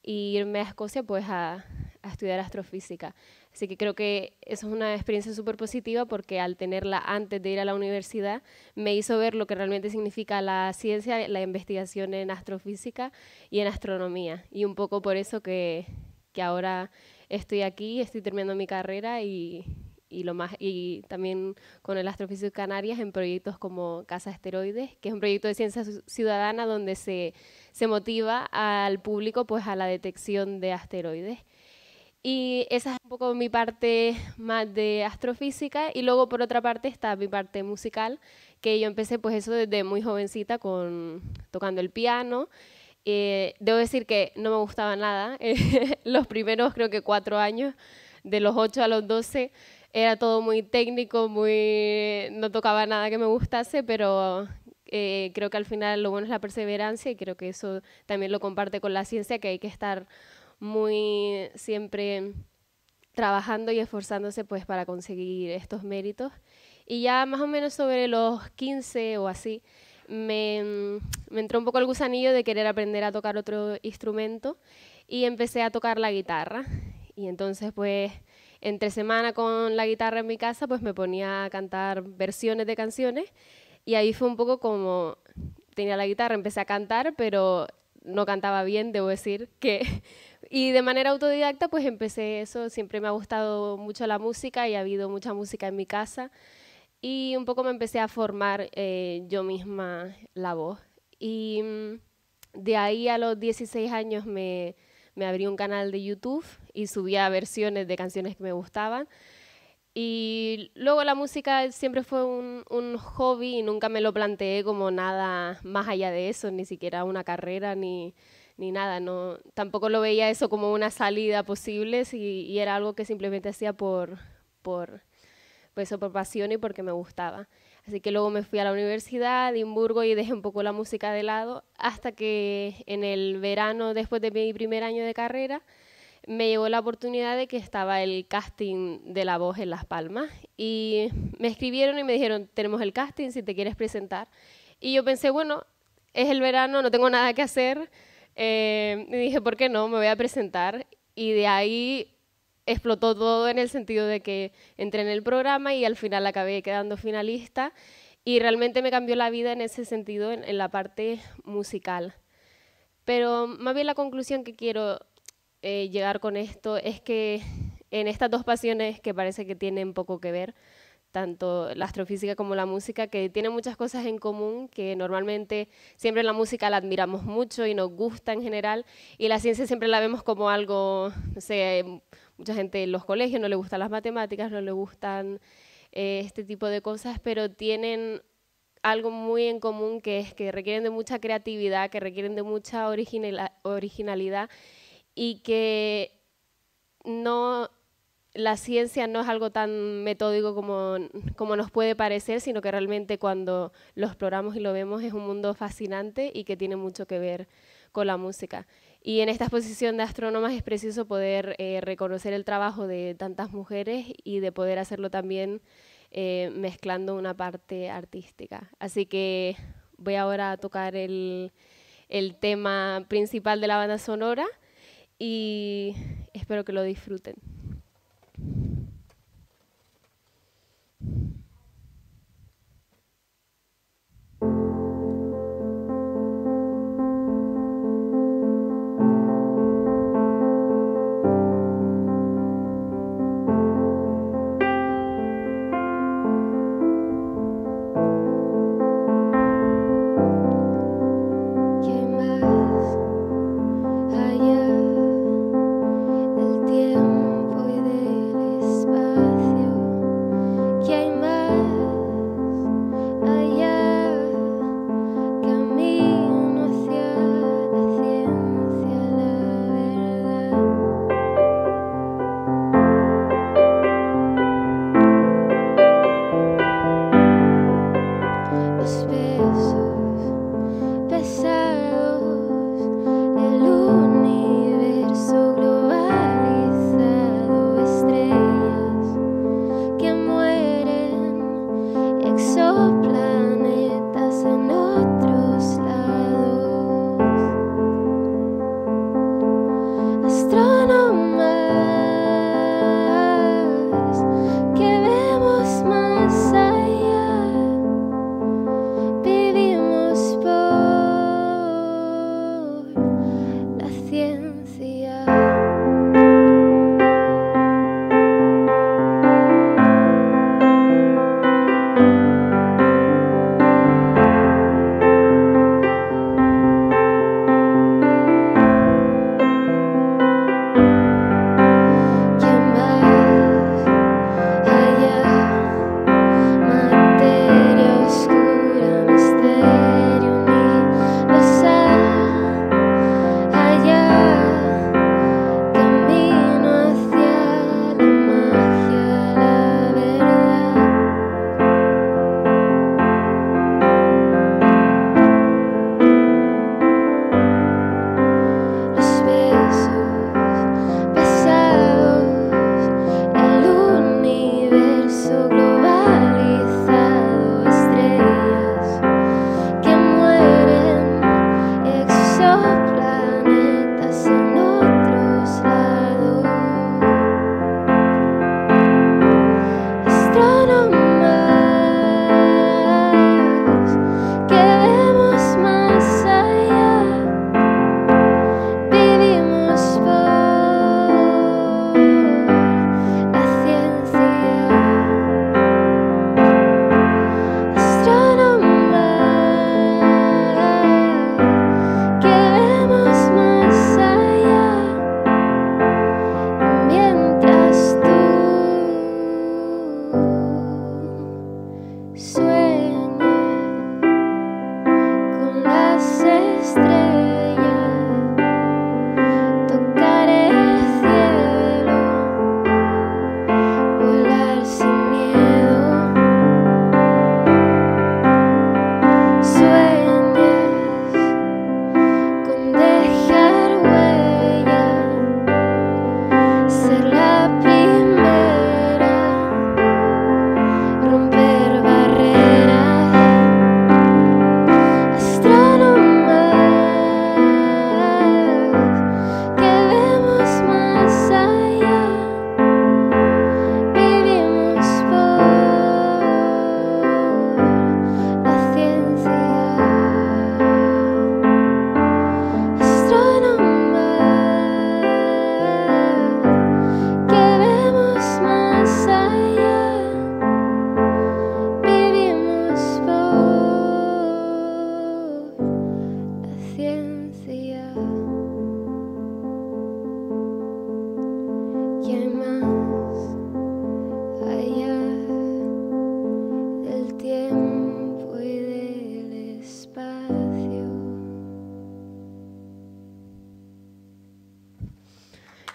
y irme a Escocia pues a estudiar astrofísica. Así que creo que eso es una experiencia súper positiva porque al tenerla antes de ir a la universidad me hizo ver lo que realmente significa la ciencia, la investigación en astrofísica y en astronomía. Y un poco por eso que ahora estoy aquí, estoy terminando mi carrera y también con el Astrofísico Canarias en proyectos como Casa Asteroides, que es un proyecto de ciencia ciudadana donde se motiva al público pues, a la detección de asteroides. Y esa es un poco mi parte más de astrofísica y luego por otra parte está mi parte musical, que yo empecé pues eso desde muy jovencita tocando el piano. Debo decir que no me gustaba nada, los primeros creo que 4 años, de los 8 a los 12, era todo muy técnico, no tocaba nada que me gustase, pero creo que al final lo bueno es la perseverancia y creo que eso también lo comparte con la ciencia, que hay que estar muy siempre trabajando y esforzándose pues para conseguir estos méritos. Y ya más o menos sobre los 15 o así, me entró un poco el gusanillo de querer aprender a tocar otro instrumento y empecé a tocar la guitarra. Y entonces pues entre semana con la guitarra en mi casa pues me ponía a cantar versiones de canciones y ahí fue un poco como tenía la guitarra, empecé a cantar, pero no cantaba bien, debo decir que... Y de manera autodidacta pues empecé eso, siempre me ha gustado mucho la música y ha habido mucha música en mi casa y un poco me empecé a formar yo misma la voz. Y de ahí a los 16 años me abrí un canal de YouTube y subía versiones de canciones que me gustaban. Y luego la música siempre fue un hobby y nunca me lo planteé como nada más allá de eso, ni siquiera una carrera ni nada. No, tampoco lo veía eso como una salida posible y era algo que simplemente hacía por pasión y porque me gustaba. Así que luego me fui a la Universidad de Edimburgo y dejé un poco la música de lado hasta que en el verano, después de mi primer año de carrera, me llegó la oportunidad de que estaba el casting de La Voz en Las Palmas y me escribieron y me dijeron, tenemos el casting si te quieres presentar. Y yo pensé, bueno, es el verano, no tengo nada que hacer. Y dije, ¿por qué no? Me voy a presentar. Y de ahí explotó todo en el sentido de que entré en el programa y al final acabé quedando finalista y realmente me cambió la vida en ese sentido, en la parte musical. Pero más bien la conclusión que quiero llegar con esto es que en estas dos pasiones que parece que tienen poco que ver, tanto la astrofísica como la música, que tienen muchas cosas en común, que normalmente siempre la música la admiramos mucho y nos gusta en general, y la ciencia siempre la vemos como algo, no sé, mucha gente en los colegios no le gustan las matemáticas, no le gustan este tipo de cosas, pero tienen algo muy en común, que es que requieren de mucha creatividad, que requieren de mucha originalidad, y que no... La ciencia no es algo tan metódico como nos puede parecer, sino que realmente cuando lo exploramos y lo vemos es un mundo fascinante y que tiene mucho que ver con la música. Y en esta exposición de astrónomas es preciso poder reconocer el trabajo de tantas mujeres y de poder hacerlo también mezclando una parte artística. Así que voy ahora a tocar el tema principal de la banda sonora y espero que lo disfruten.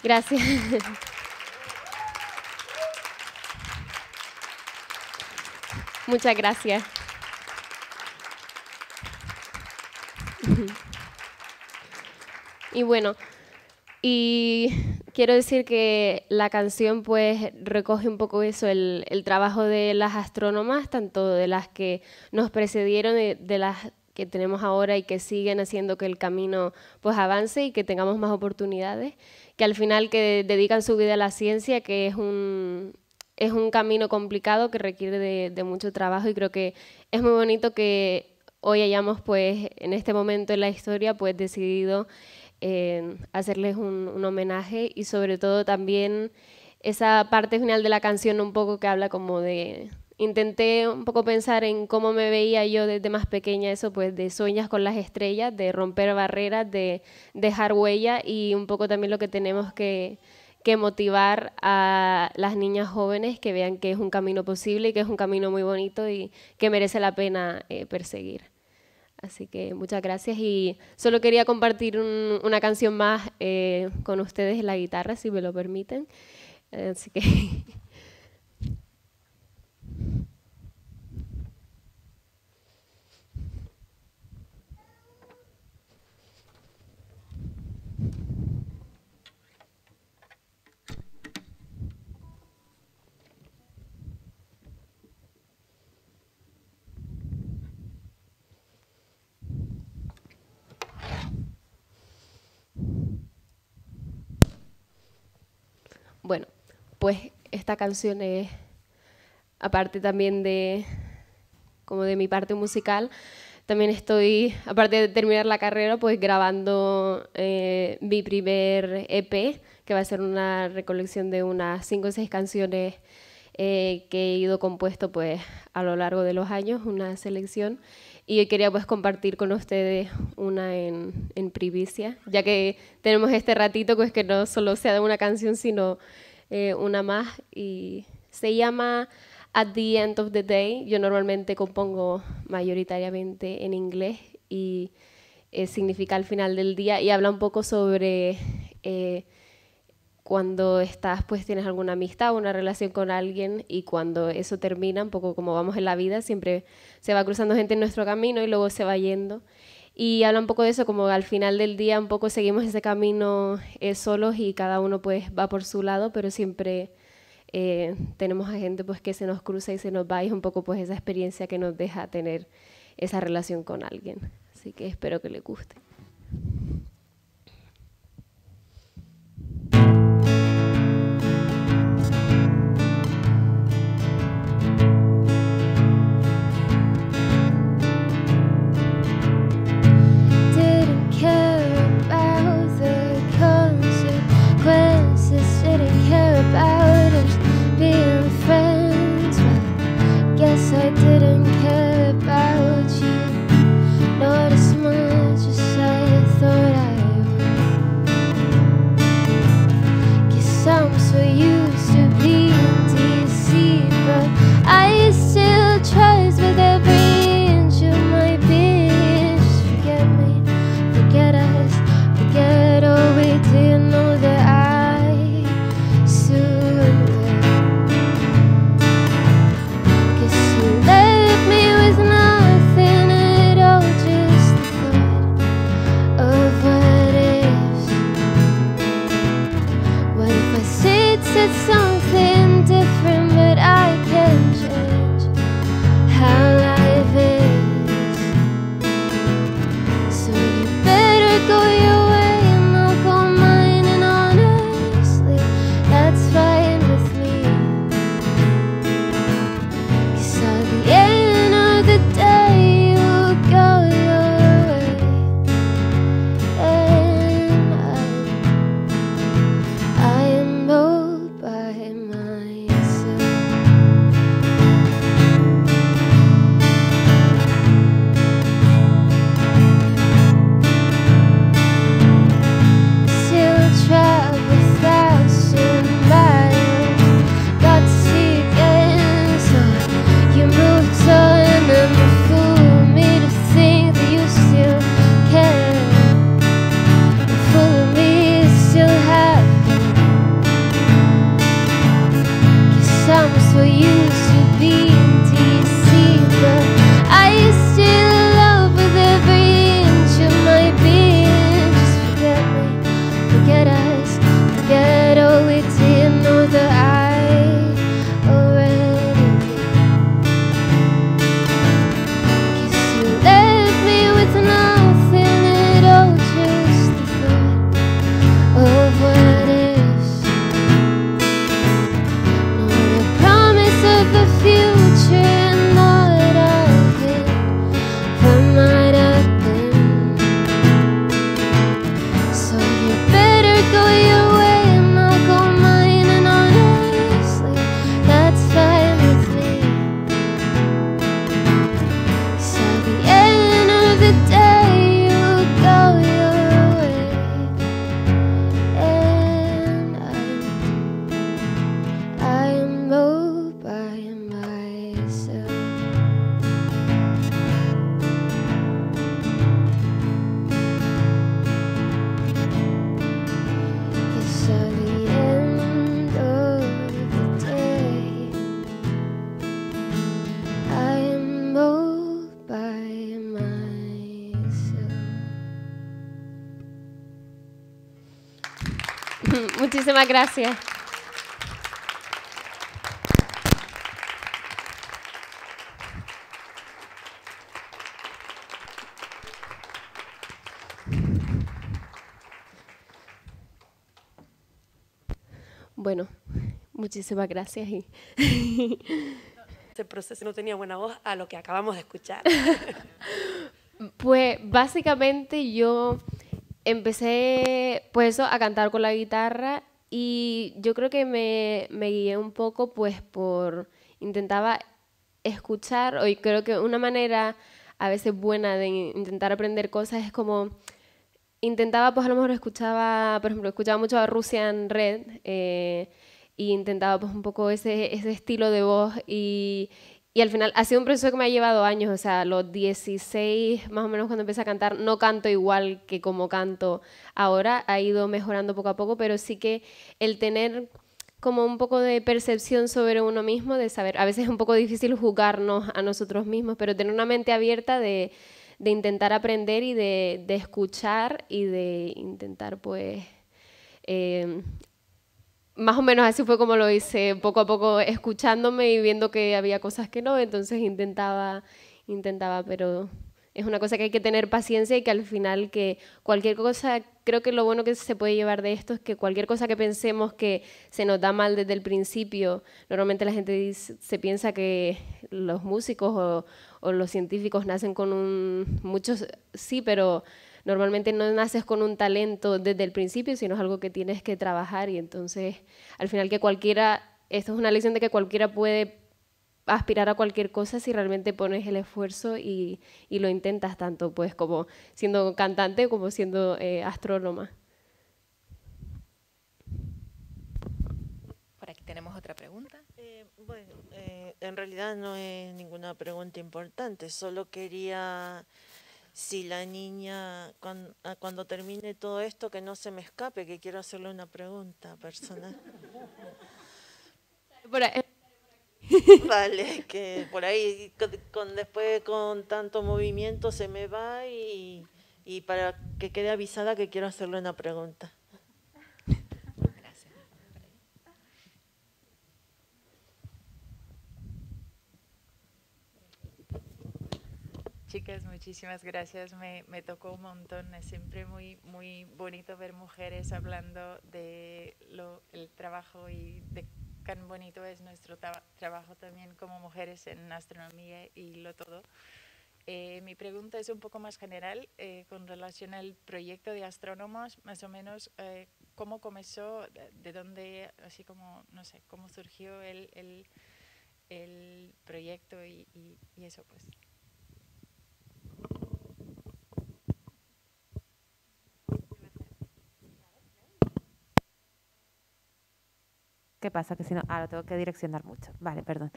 Gracias. Muchas gracias. Y bueno, y quiero decir que la canción pues recoge un poco eso, el trabajo de las astrónomas, tanto de las que nos precedieron, de las que tenemos ahora y que siguen haciendo que el camino pues avance y que tengamos más oportunidades, que al final que dedican su vida a la ciencia, que es un camino complicado que requiere de mucho trabajo, y creo que es muy bonito que hoy hayamos pues en este momento en la historia pues decidido hacerles un homenaje, y sobre todo también esa parte final de la canción un poco que habla como de... Intenté un poco pensar en cómo me veía yo desde más pequeña, eso pues de sueñas con las estrellas, de romper barreras, de dejar huella, y un poco también lo que tenemos que motivar a las niñas jóvenes, que vean que es un camino posible y que es un camino muy bonito y que merece la pena perseguir. Así que muchas gracias, y solo quería compartir una canción más con ustedes en la guitarra, si me lo permiten. Así que... Bueno, pues esta canción es, aparte también como de mi parte musical, también estoy, aparte de terminar la carrera, pues grabando mi primer EP, que va a ser una recolección de unas 5 o 6 canciones que he ido compuesto pues a lo largo de los años, una selección. Y hoy quería pues compartir con ustedes una en primicia, ya que tenemos este ratito, pues que no solo sea de una canción, sino una más, y se llama At the End of the Day. Yo normalmente compongo mayoritariamente en inglés y significa al final del día, y habla un poco sobre cuando estás, pues tienes alguna amistad o una relación con alguien, y cuando eso termina, un poco como vamos en la vida, siempre se va cruzando gente en nuestro camino y luego se va yendo. Y habla un poco de eso, como al final del día un poco seguimos ese camino solos, y cada uno pues va por su lado, pero siempre tenemos a gente pues que se nos cruza y se nos va, y es un poco pues esa experiencia que nos deja tener esa relación con alguien. Así que espero que les guste. I didn't care about you, not as much as Muchísimas gracias. Bueno, muchísimas gracias. Este proceso no tenía buena voz a lo que acabamos de escuchar. Pues básicamente yo empecé pues a cantar con la guitarra y yo creo que me guié un poco pues intentaba escuchar, y creo que una manera a veces buena de intentar aprender cosas es como intentaba, pues a lo mejor escuchaba, por ejemplo, escuchaba mucho a Russian Red y intentaba pues un poco ese estilo de voz y al final ha sido un proceso que me ha llevado años, o sea, a los 16 más o menos cuando empecé a cantar, no canto igual que como canto ahora, ha ido mejorando poco a poco, pero sí que el tener como un poco de percepción sobre uno mismo, de saber, a veces es un poco difícil juzgarnos a nosotros mismos, pero tener una mente abierta de intentar aprender y de escuchar y de intentar pues más o menos así fue como lo hice, poco a poco escuchándome y viendo que había cosas que no, entonces intentaba, pero es una cosa que hay que tener paciencia y que al final que cualquier cosa, creo que lo bueno que se puede llevar de esto es que cualquier cosa que pensemos que se nos da mal desde el principio, normalmente la gente se piensa que los músicos o los científicos nacen con muchos sí, pero normalmente no naces con un talento desde el principio, sino es algo que tienes que trabajar y entonces al final que cualquiera, esto es una lección de que cualquiera puede aspirar a cualquier cosa si realmente pones el esfuerzo y lo intentas tanto pues como siendo cantante como siendo astrónoma. Por aquí tenemos otra pregunta. Bueno, en realidad no es ninguna pregunta importante, solo quería... Si la niña, cuando termine todo esto, que no se me escape, que quiero hacerle una pregunta personal. Vale, que por ahí después con tanto movimiento se me va y para que quede avisada que quiero hacerle una pregunta. Gracias. Chicas, muchísimas gracias. Me tocó un montón. Es siempre muy bonito ver mujeres hablando de el trabajo y de cuán bonito es nuestro trabajo también como mujeres en astronomía y lo todo. Mi pregunta es un poco más general con relación al proyecto de astrónomos, más o menos cómo comenzó, de dónde, así como, no sé, cómo surgió el proyecto y eso pues. ¿Qué pasa? Que si no, ahora tengo que direccionar mucho. Vale, perdón.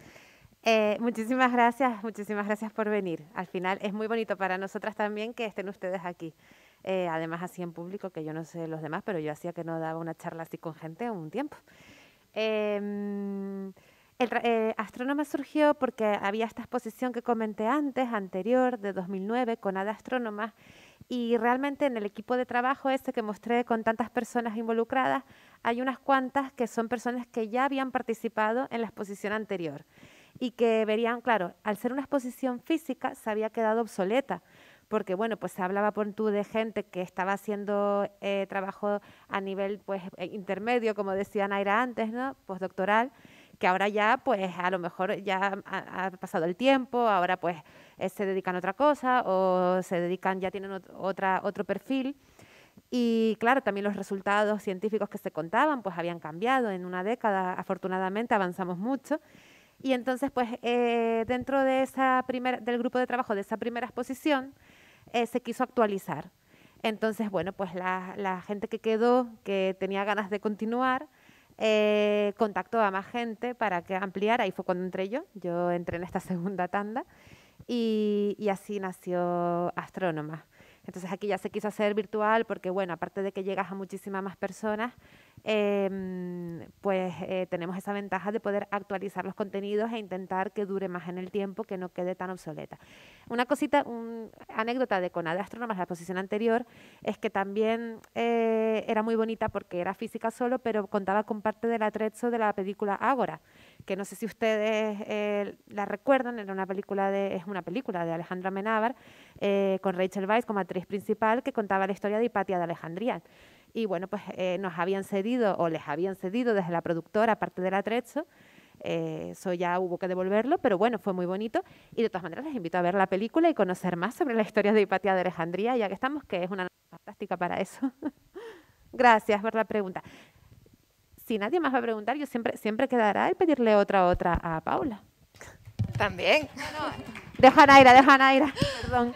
Muchísimas gracias por venir. Al final es muy bonito para nosotras también que estén ustedes aquí. Además así en público, que yo no sé los demás, pero yo hacía que no daba una charla así con gente un tiempo. Astrónoma surgió porque había esta exposición que comenté anterior, de 2009, con Ada Astrónomas, y realmente en el equipo de trabajo ese que mostré con tantas personas involucradas, hay unas cuantas que son personas que ya habían participado en la exposición anterior y que verían, claro, al ser una exposición física se había quedado obsoleta, porque bueno, pues se hablaba por tú de gente que estaba haciendo trabajo a nivel pues intermedio, como decía Naira antes, ¿no? Postdoctoral, que ahora ya pues a lo mejor ya ha pasado el tiempo, ahora pues se dedican a otra cosa o se dedican, ya tienen otro perfil. Y claro, también los resultados científicos que se contaban pues habían cambiado en una década, afortunadamente avanzamos mucho. Y entonces pues dentro de del grupo de trabajo de esa primera exposición se quiso actualizar. Entonces, bueno, pues la gente que quedó, que tenía ganas de continuar, contactó a más gente para que ampliara, y fue cuando entré yo entré en esta segunda tanda y así nació Astrónoma. Entonces aquí ya se quiso hacer virtual porque, bueno, aparte de que llegas a muchísimas más personas, tenemos esa ventaja de poder actualizar los contenidos e intentar que dure más en el tiempo, que no quede tan obsoleta. Una cosita, anécdota de Conade Astrónomas, la exposición anterior, es que también era muy bonita porque era física solo, pero contaba con parte del atrezzo de la película Ágora, que no sé si ustedes la recuerdan, es una película de Alejandro Amenábar, con Rachel Weisz como actriz principal, que contaba la historia de Hipatia de Alejandría. Y bueno, pues nos habían cedido, o les habían cedido desde la productora, parte del atrezzo. Eso ya hubo que devolverlo, pero bueno, fue muy bonito. Y de todas maneras les invito a ver la película y conocer más sobre la historia de Hipatia de Alejandría, ya que estamos, que es una noche fantástica para eso. Gracias por la pregunta. Si nadie más va a preguntar, yo siempre quedará el pedirle otra a Paula. También. Deja Naira, perdón.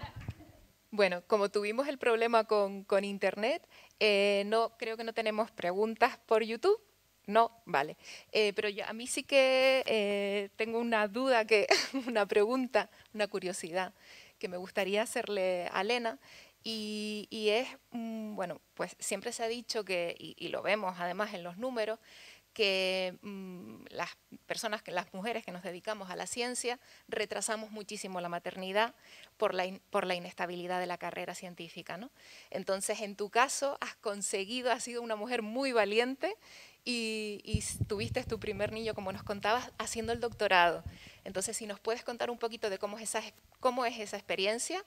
Bueno, como tuvimos el problema con Internet, creo que no tenemos preguntas por YouTube. No, vale. Pero a mí sí que tengo una duda, una pregunta, una curiosidad que me gustaría hacerle a Lena. Y es, bueno, pues siempre se ha dicho que, y lo vemos además en los números, que las mujeres que nos dedicamos a la ciencia retrasamos muchísimo la maternidad por la inestabilidad de la carrera científica, ¿no? Entonces, en tu caso, has sido una mujer muy valiente y tuviste tu primer niño, como nos contabas, haciendo el doctorado. Entonces, si nos puedes contar un poquito de cómo es esa experiencia,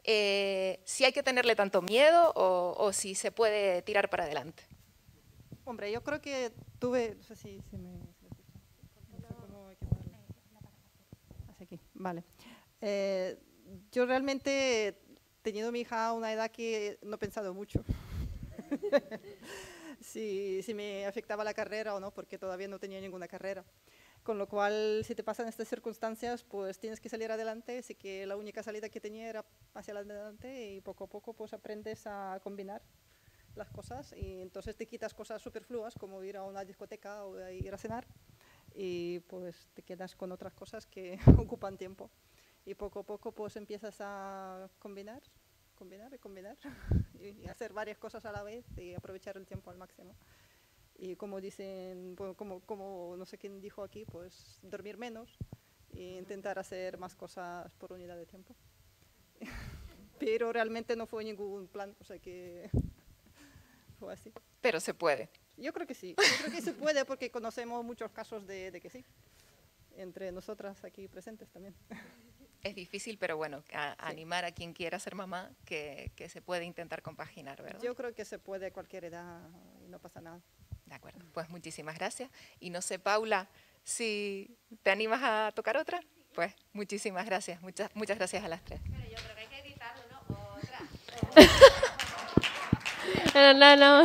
si hay que tenerle tanto miedo o si se puede tirar para adelante. Hombre, yo creo que tuve, no sé si me escucha. No sé cómo equiparlo. Hacia aquí, vale. Yo realmente, teniendo mi hija a una edad que no he pensado mucho si me afectaba la carrera o no, porque todavía no tenía ninguna carrera. Con lo cual, si te pasan estas circunstancias, pues tienes que salir adelante. Así que la única salida que tenía era hacia adelante y poco a poco pues aprendes a combinar las cosas y entonces te quitas cosas superfluas como ir a una discoteca o ir a cenar y pues te quedas con otras cosas que ocupan tiempo y poco a poco pues empiezas a combinar y hacer varias cosas a la vez y aprovechar el tiempo al máximo. Y como dicen, como no sé quién dijo aquí, pues dormir menos e intentar hacer más cosas por unidad de tiempo. Pero realmente no fue ningún plan, o sea que fue así. Pero se puede. Yo creo que sí, yo creo que se puede porque conocemos muchos casos de que sí, entre nosotras aquí presentes también. Es difícil, pero bueno, animar a quien quiera ser mamá que se puede intentar compaginar, ¿verdad? Yo creo que se puede a cualquier edad y no pasa nada. De acuerdo, pues muchísimas gracias. Y no sé, Paula, si te animas a tocar otra, pues muchísimas gracias. Muchas gracias a las tres. Pero yo creo que hay que editarlo, ¿no? Otra. No.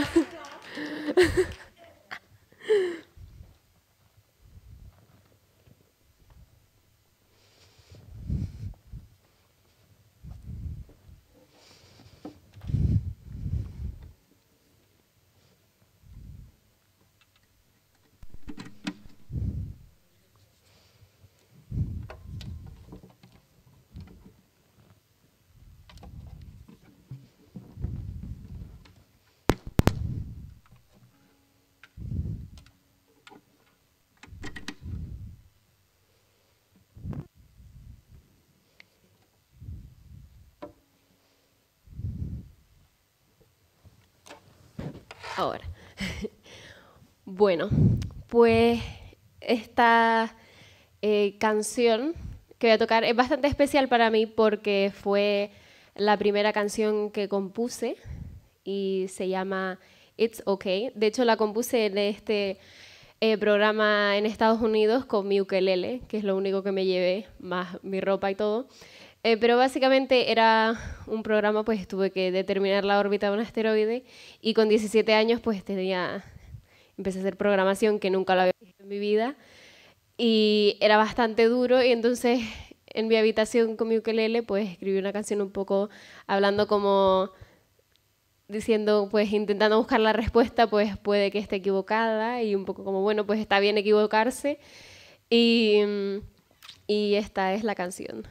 Ahora. Bueno, pues esta canción que voy a tocar es bastante especial para mí porque fue la primera canción que compuse y se llama It's Okay. De hecho, la compuse en este programa en Estados Unidos con mi ukelele, que es lo único que me llevé, más mi ropa y todo. Pero básicamente era un programa, pues tuve que determinar la órbita de un asteroide y con 17 años pues empecé a hacer programación que nunca lo había visto en mi vida y era bastante duro y entonces en mi habitación con mi ukelele pues escribí una canción un poco hablando como diciendo, pues intentando buscar la respuesta, pues puede que esté equivocada y un poco como, bueno, pues está bien equivocarse y esta es la canción.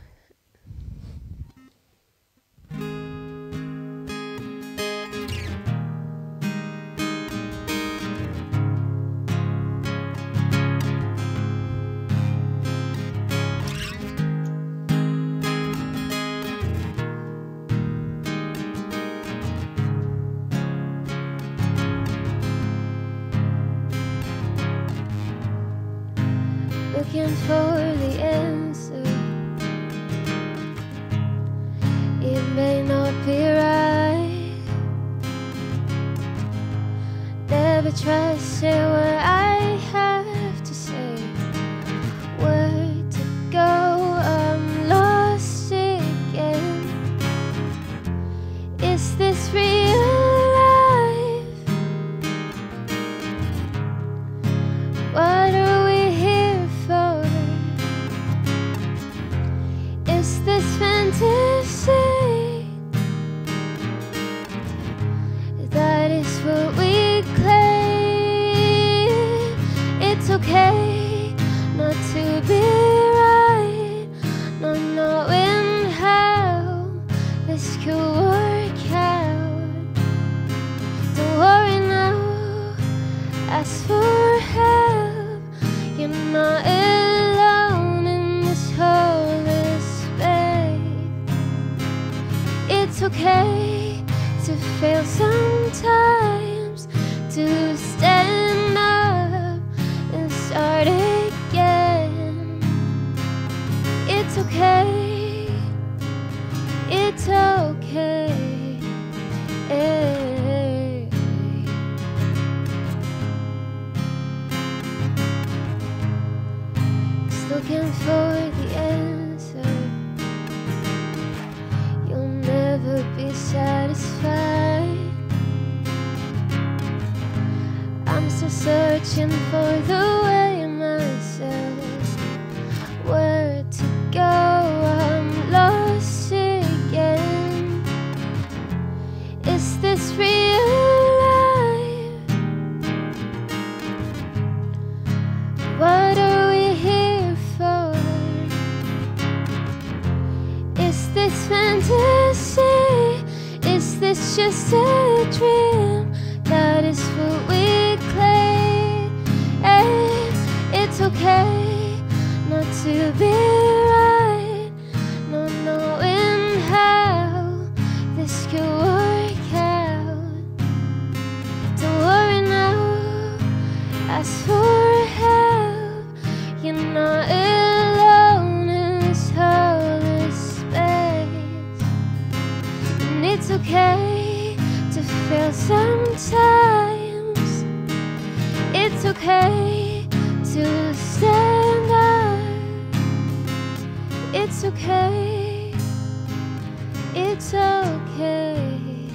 looking for the answer. It may not be right. Never try to say what I have to say. Where to go, I'm lost again. Is this real life? What are we here for? Is this fantasy? That is what we claim. It's okay not to be right, not knowing how this could work out. Don't worry now, ask for help. You're not alone in this hopeless space. It's okay to fail sometimes, to stand up and start again. It's okay, it's okay. Just looking for the answer. You'll never be satisfied. I'm still searching for the way myself. Where to go, I'm lost again. Is this real life? What are we here for? Is this fantasy? Is this just a dream? That is what we claim. It's okay not to be right, not knowing how this could work out. Don't worry now, ask for help. You're not alone in this hopeless space. And it's okay to fail sometimes. It's okay to stand up. It's okay. It's okay.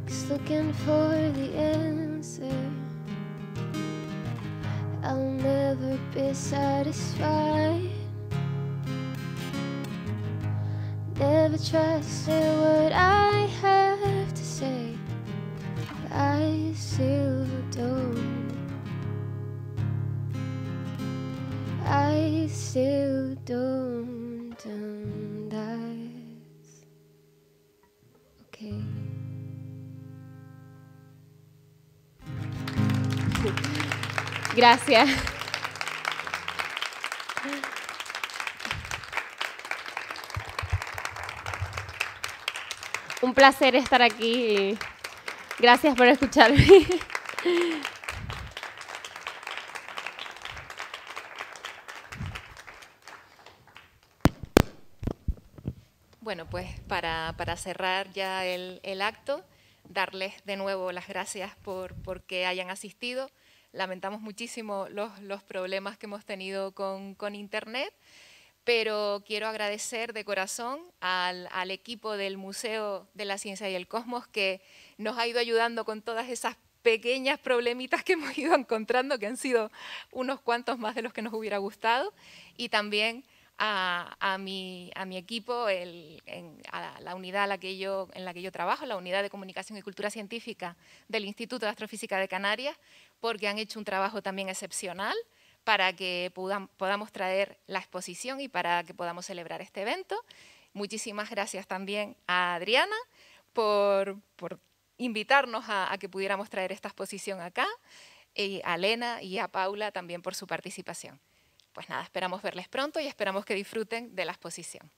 Just looking for the answer. I'll never be satisfied. Never try to say what I have to say. I still don't. I still don't. And that's okay. Gracias. Un placer estar aquí. Gracias por escucharme. Bueno, pues para cerrar ya el acto, darles de nuevo las gracias por que hayan asistido. Lamentamos muchísimo los problemas que hemos tenido con Internet, pero quiero agradecer de corazón al equipo del Museo de la Ciencia y el Cosmos que nos ha ido ayudando con todas esas pequeñas problemitas que hemos ido encontrando, que han sido unos cuantos más de los que nos hubiera gustado, y también a mi equipo, a la unidad en la que yo trabajo, la Unidad de Comunicación y Cultura Científica del Instituto de Astrofísica de Canarias, porque han hecho un trabajo también excepcional para que podamos traer la exposición y para que podamos celebrar este evento. Muchísimas gracias también a Adriana por invitarnos a que pudiéramos traer esta exposición acá, y a Elena y a Paula también por su participación. Pues nada, esperamos verles pronto y esperamos que disfruten de la exposición.